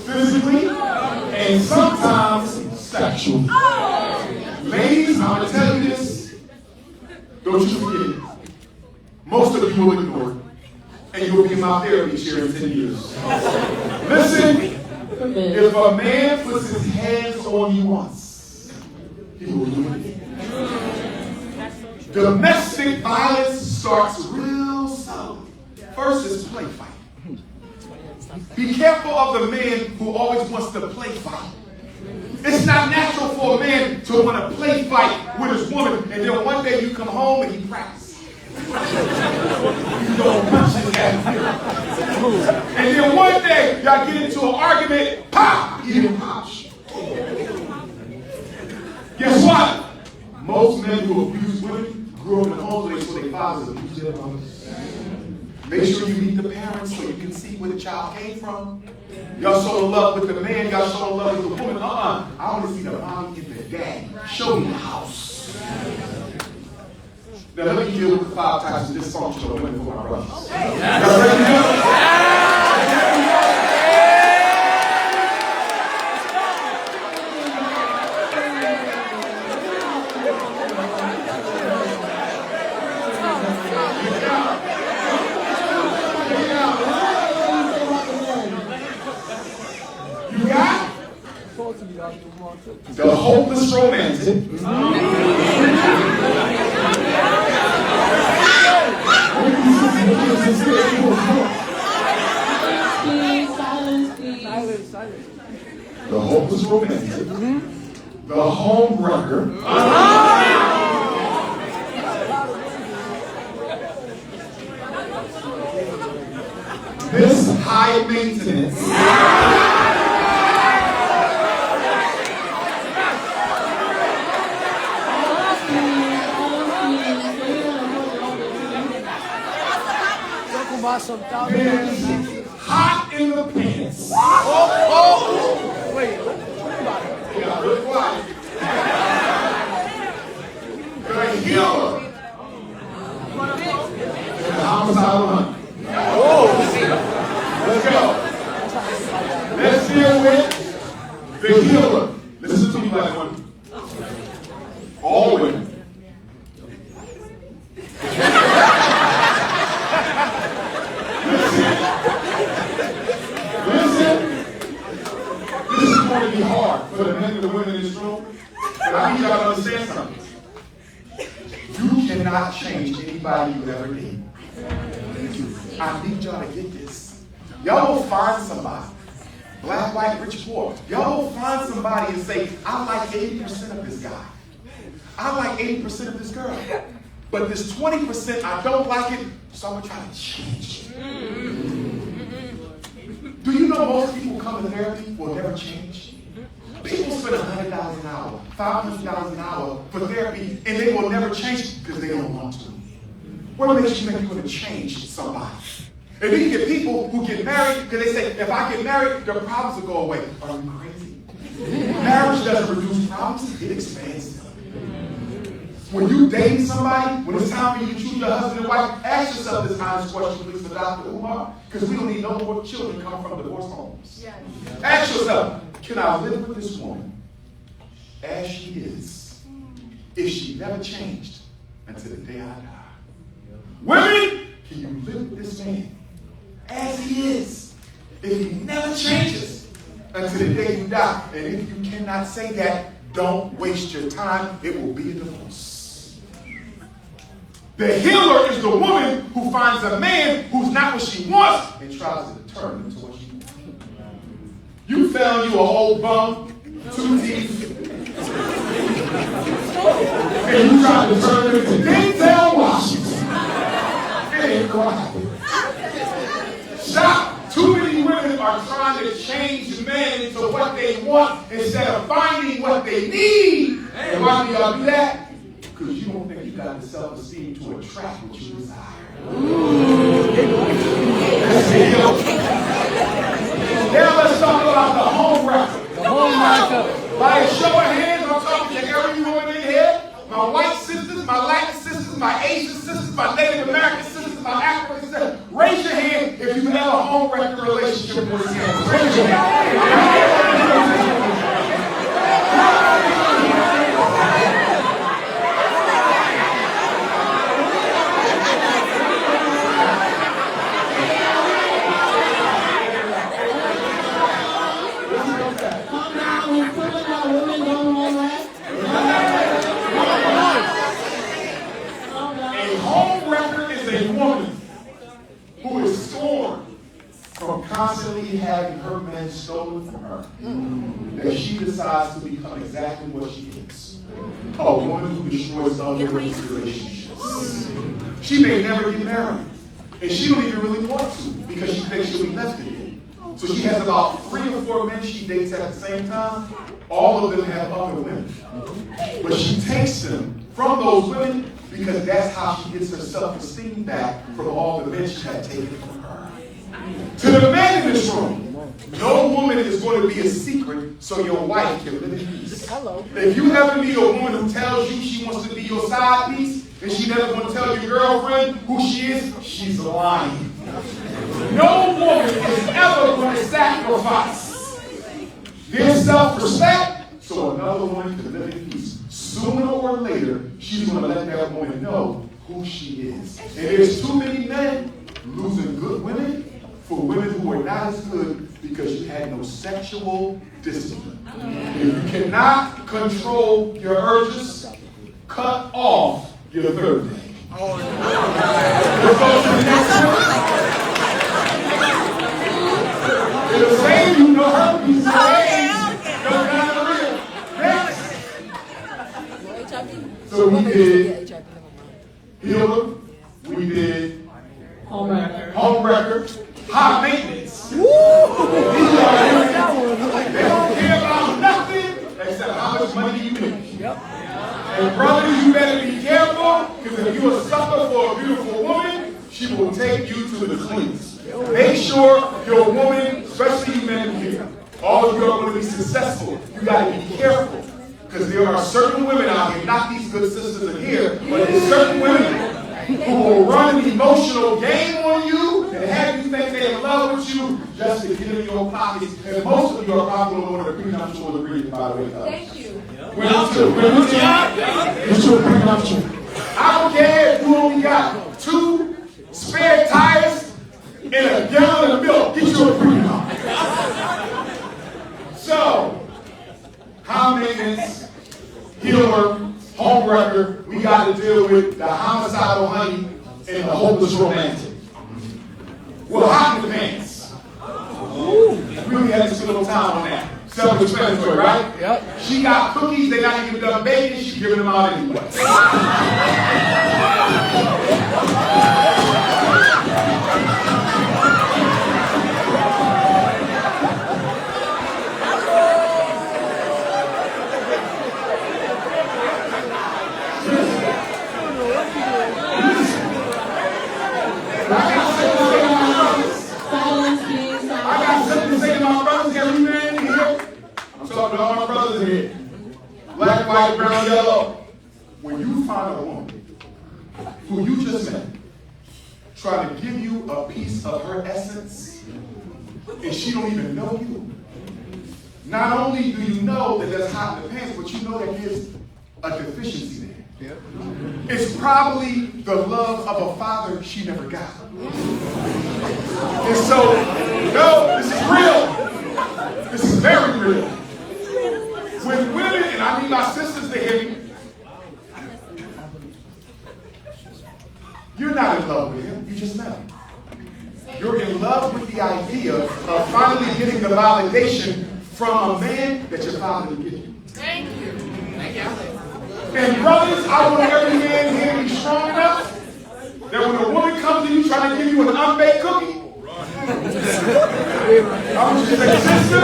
physically, and sometimes sexually. Ladies, I'm going to tell you this. Don't you forget it. Most of you will ignore it. And you will be in my therapy chair in 10 years. Listen, if a man puts his hands on you once, he will do it again. Domestic violence starts real slow. First is play fight. Be careful of the man who always wants to play fight. It's not natural for a man to want to play fight with his woman, and then one day you come home and he practices. You don't punch his ass. And then one day y'all get into an argument, pop, he didn't punch. Guess what? Most men who abuse women grew up in homes where their fathers abused their mothers. Make sure you meet the parents so you can see where the child came from. Y'all so in love with the man, y'all so in love with the woman. I want to see the mommy and the daddy. Show me the house. Now let me deal with the 5 types of dysfunctional women for my brothers. Y'all ready to go? the hopeless romantic, the hopeless romantic, the home wrecker, this high maintenance, this hot in the pants. Wait, You got real quiet. The healer. And the homicidal hunter. Let's go. Let's deal with the healer. Listen to me, black women. All women. Listen. This is going to be hard for the men and the women in this room, but I need y'all to understand something. You cannot change anybody you ever need. I need y'all to get this. Y'all will find somebody, black, white, rich, poor. Y'all will find somebody and say, I like 80% of this guy. I like 80% of this girl. But this 20%, I don't like it, so I'm going to try to change it. Do you know most people come to therapy will never change? People spend $100 an hour, $500 an hour for therapy, and they will never change because they don't want to. What makes you think you're going to change somebody? And then you get people who get married because they say, if I get married, their problems will go away. Are you crazy? Marriage doesn't reduce problems, it expands them. When you date somebody, when it's time for you to choose your husband and wife, ask yourself this honest question, please, for Dr. Umar, because we don't need no more children coming from divorce homes. Yes. Ask yourself, can I live with this woman as she is if she never changed until the day I die? Women, can you live with this man as he is if he never changes until the day you die? And if you cannot say that, don't waste your time. It will be a divorce. The healer is the woman who finds a man who's not what she wants and tries to turn him into what she wants. You found you a whole bum, 2 teeth, and you tried to turn him into Denzel Washington. It ain't gonna happen. Stop. Too many women are trying to change men into what they want instead of finding what they need. And why do y'all do that? Because you don't think you got the self-esteem to attract what you desire. Now let's talk about the home wrecker. the home wrecker. By a show of hands, I'm talking to every woman in here. My white sisters, my Latin sisters, my Asian sisters, my Native American sisters, my African sisters. Raise your hand if you've had a home wrecker relationship with him. Raise your hand. Constantly having her men stolen from her, that she decides to become exactly what she is. A woman who destroys other women's relationships. She may never get married, and she don't even really want to because she thinks she'll be left again. So she has about 3 or 4 men she dates at the same time. All of them have other women. But she takes them from those women because that's how she gets her self-esteem back from all the men she had taken from her. To the men in this room, no woman is going to be a secret so your wife can live in peace. Hello. If you ever meet a woman who tells you she wants to be your side piece, and she never want to tell your girlfriend who she is, she's lying. No woman is ever going to sacrifice their self-respect so another woman can live in peace. Sooner or later, she's going to let that woman know who she is. And there's too many men losing good women for women who are not as good because you had no sexual discipline. If you cannot control your urges, cut off your third day. It'll save you no herpes, no AIDS, no gonorrhea. Next. So we did healer, we did home record, high maintenance. They don't care about nothing except how much money you make. And brothers, you better be careful, because if you're a sucker for a beautiful woman, she will take you to the cleaners. Make sure your woman, especially you men here, all of you are going to be successful. You got to be careful, because there are certain women out here, not these good sisters in here, but there's certain women who will run an emotional game on you and have you think they're in love with you just to get in your pockets. And most of you are probably going to prenuptial agreement, by the way. Thank you. It's your prenuptial. I don't care if you only got 2 spare tires and a gallon of milk. Get you a prenup. So, high maintenance, healer, home record, we got to deal with the homicidal honey and the hopeless romantic. Well, hot in the pants. We only had to spend a little time on that. Self-explanatory, right? Yep. She got cookies, they got to give them baking, she's giving them out anyway. Talking to all my brothers here. Black, white, brown, yellow. When you find a woman who you just met trying to give you a piece of her essence and she don't even know you, not only do you know that that's hot in the pants, but you know that there's a deficiency there. Yep. It's probably the love of a father she never got. And so, no, this is real. This is very real. When women, and I need my sisters to hear me, you're not in love with him, you just met him. You're in love with the idea of finally getting the validation from a man that your father didn't give you. Thank you. Thank you. And brothers, I want every man here to be strong enough that when a woman comes to you trying to give you an unbaked cookie, I want you to say, sister,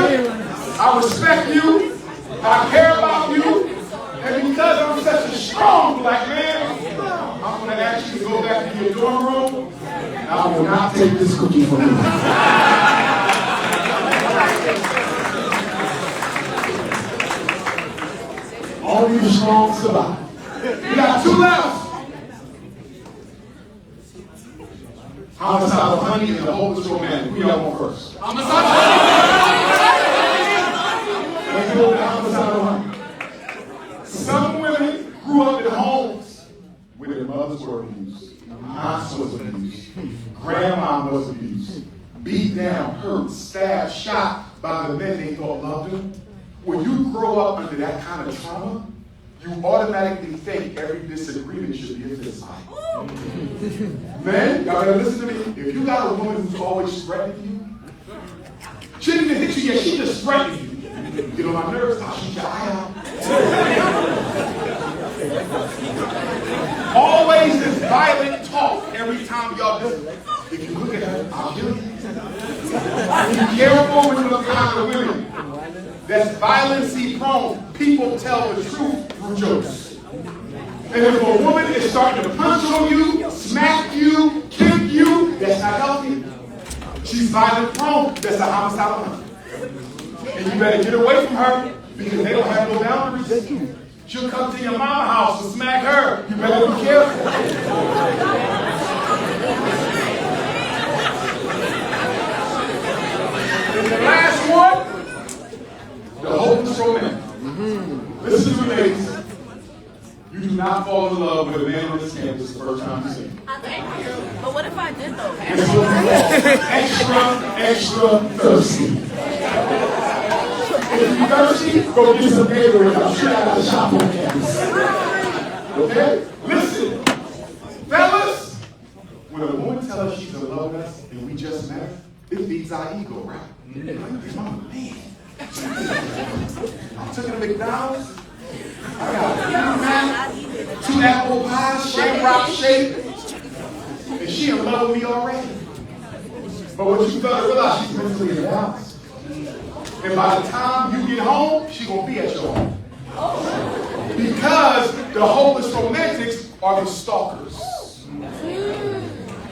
I respect you. I care about you, and because I'm such a strong black man, I'm going to ask you to go back to your dorm room, and I will not take this cookie from you. Only the strong survive. We got 2 left. Homicidal honey and the hopeless romantic. We got one first. Homicidal honey. Let's go with the homicidal honey. Some women grew up in homes where their mothers were abused, aunts was abused, grandma was abused, beat down, hurt, stabbed, shot by the men they thought loved them. When you grow up under that kind of trauma, you automatically think every disagreement should be a fist fight. Man, y'all gotta listen to me. If you got a woman who's always threatening you, she didn't even hit you yet, she just threatening you. Get on my nerves, I'll shoot your eye out. Always this violent talk every time y'all do. If you look at her, I'll kill you. Be careful when you look behind the women. That's violence-y prone. People tell the truth through jokes. And if a woman is starting to punch on you, smack you, kick you, that's not healthy. She's violent prone. That's a homicidal woman. And you better get away from her because they don't have no boundaries. She'll come to your mama house and smack her. You better be careful. And the last one, the hopeless romantic. Listen to me, ladies. You do do not fall in love with a man on this campus the first time you see him. But what if I did though? Extra thirsty. If you're thirsty, go get some Gatorade. I'm sure I got a shop on campus. Okay? Listen, fellas, when a woman tells us she's in love with us and we just met her, it feeds our ego, right? Like, oh man. I took her to McDonald's. I got a 2 apple pies, shamrock shake. And she in love with me already. But what you gotta realize, she's mentally imbalanced. And by the time you get home, she's gonna be at your home. Because the hopeless romantics are the stalkers.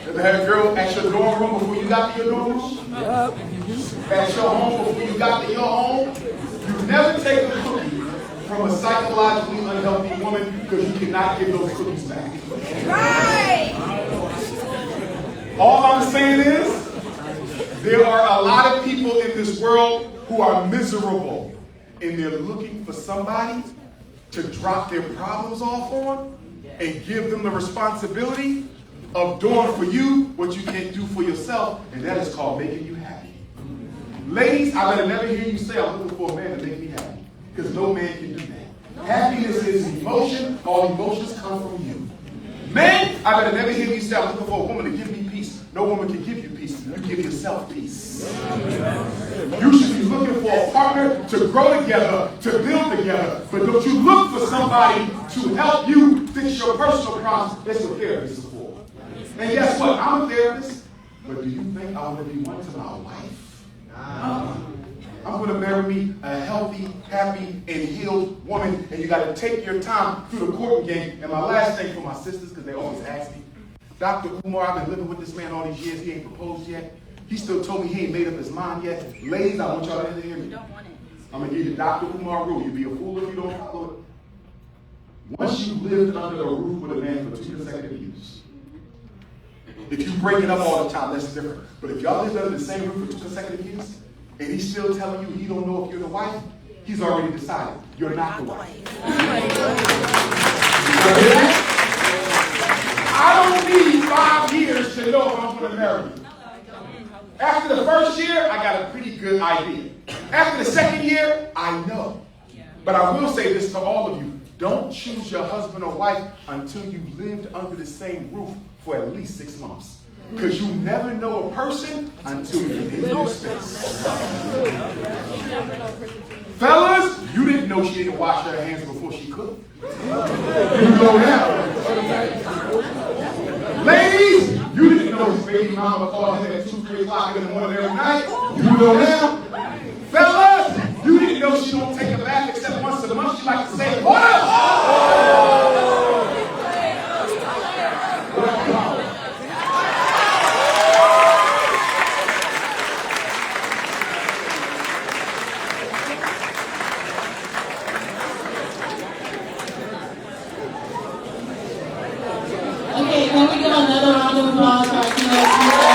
Ever had a girl at your dorm room before you got to your dorm room? At your home before you got to your home? You never take a cookie from a psychologically unhealthy woman because you cannot give those cookies back. Right. All I'm saying is, there are a lot of people in this world who are miserable, and they're looking for somebody to drop their problems off on and give them the responsibility of doing for you what you can't do for yourself, and that is called making you happy. Ladies, I better never hear you say, I'm looking for a man to make me happy, because no man can do that. Happiness is emotion. All emotions come from you. Men, I better never hear you say, I'm looking for a woman to give me peace. No woman can give you peace. You give yourself peace. You should be looking for a partner to grow together, to build together. But don't you look for somebody to help you fix your personal problems. That's what therapists are for. And guess what? I'm a therapist. But do you think I want to be one to my wife? I'm going to marry me a healthy, happy, and healed woman. And you got to take your time through the courting game. And my last thing for my sisters, because they always ask me, Dr. Umar, I've been living with this man all these years. He ain't proposed yet. He still told me he ain't made up his mind yet. Ladies, I want y'all to hear me. I'm going to give you Dr. Umar rule. You'll be a fool if you don't follow it. Once you lived under a roof with a man for 2 consecutive years, if you break it up all the time, that's different. But if y'all lived under the same roof for 2 consecutive years, and he's still telling you he don't know if you're the wife, he's already decided you're not the wife. I don't need 5 years to know if I'm going to marry you. After the first year, I got a pretty good idea. After the second year, I know. But I will say this to all of you. Don't choose your husband or wife until you've lived under the same roof for at least 6 months. Because you never know a person until you're in their space. Fellas, you didn't know she didn't wash her hands before she cooked. You know that. Ladies, you didn't know his baby mama called him at 2, 3 o'clock in the morning every night. You know that. Fellas, you didn't know she don't take a bath except once a month. She like to say, what up? Okay, can we give another round of applause for our keynote speaker?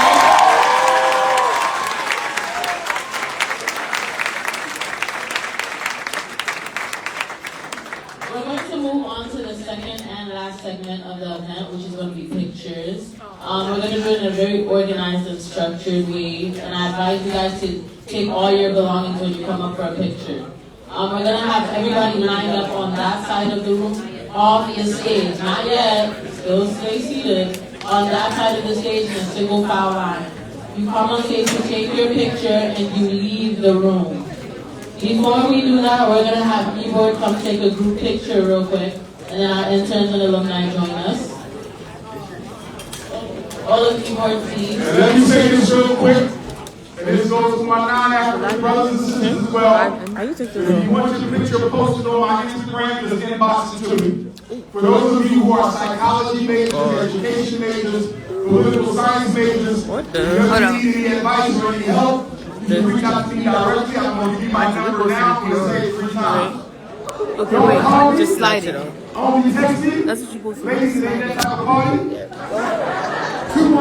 We're going to move on to the second and last segment of the event, which is going to be pictures. We're going to do it in a very organized and structured way, and I advise you guys to take all your belongings when you come up for a picture. We're going to have everybody lined up on that side of the room, off the stage. Not yet. Still stay seated on that side of the stage in a single file line. You come on stage to take your picture and you leave the room. Before we do that, we're going to have Ebert come take a group picture real quick, and then our interns and alumni join us. All of Ebert, please. And let me say this real quick, and this goes to my non-African brothers and sisters as well. If you want your picture posted on my Instagram, just inbox it to me. For those of you who are psychology majors, education majors, political science majors, if you ever need any advice or any help, you can reach out to me directly. I'm going to give you my number now. I'm going to say it 3 times. Okay, wait, just slide it. Only text me. That's what you're supposed to do. Ladies, it ain't that type of party. 2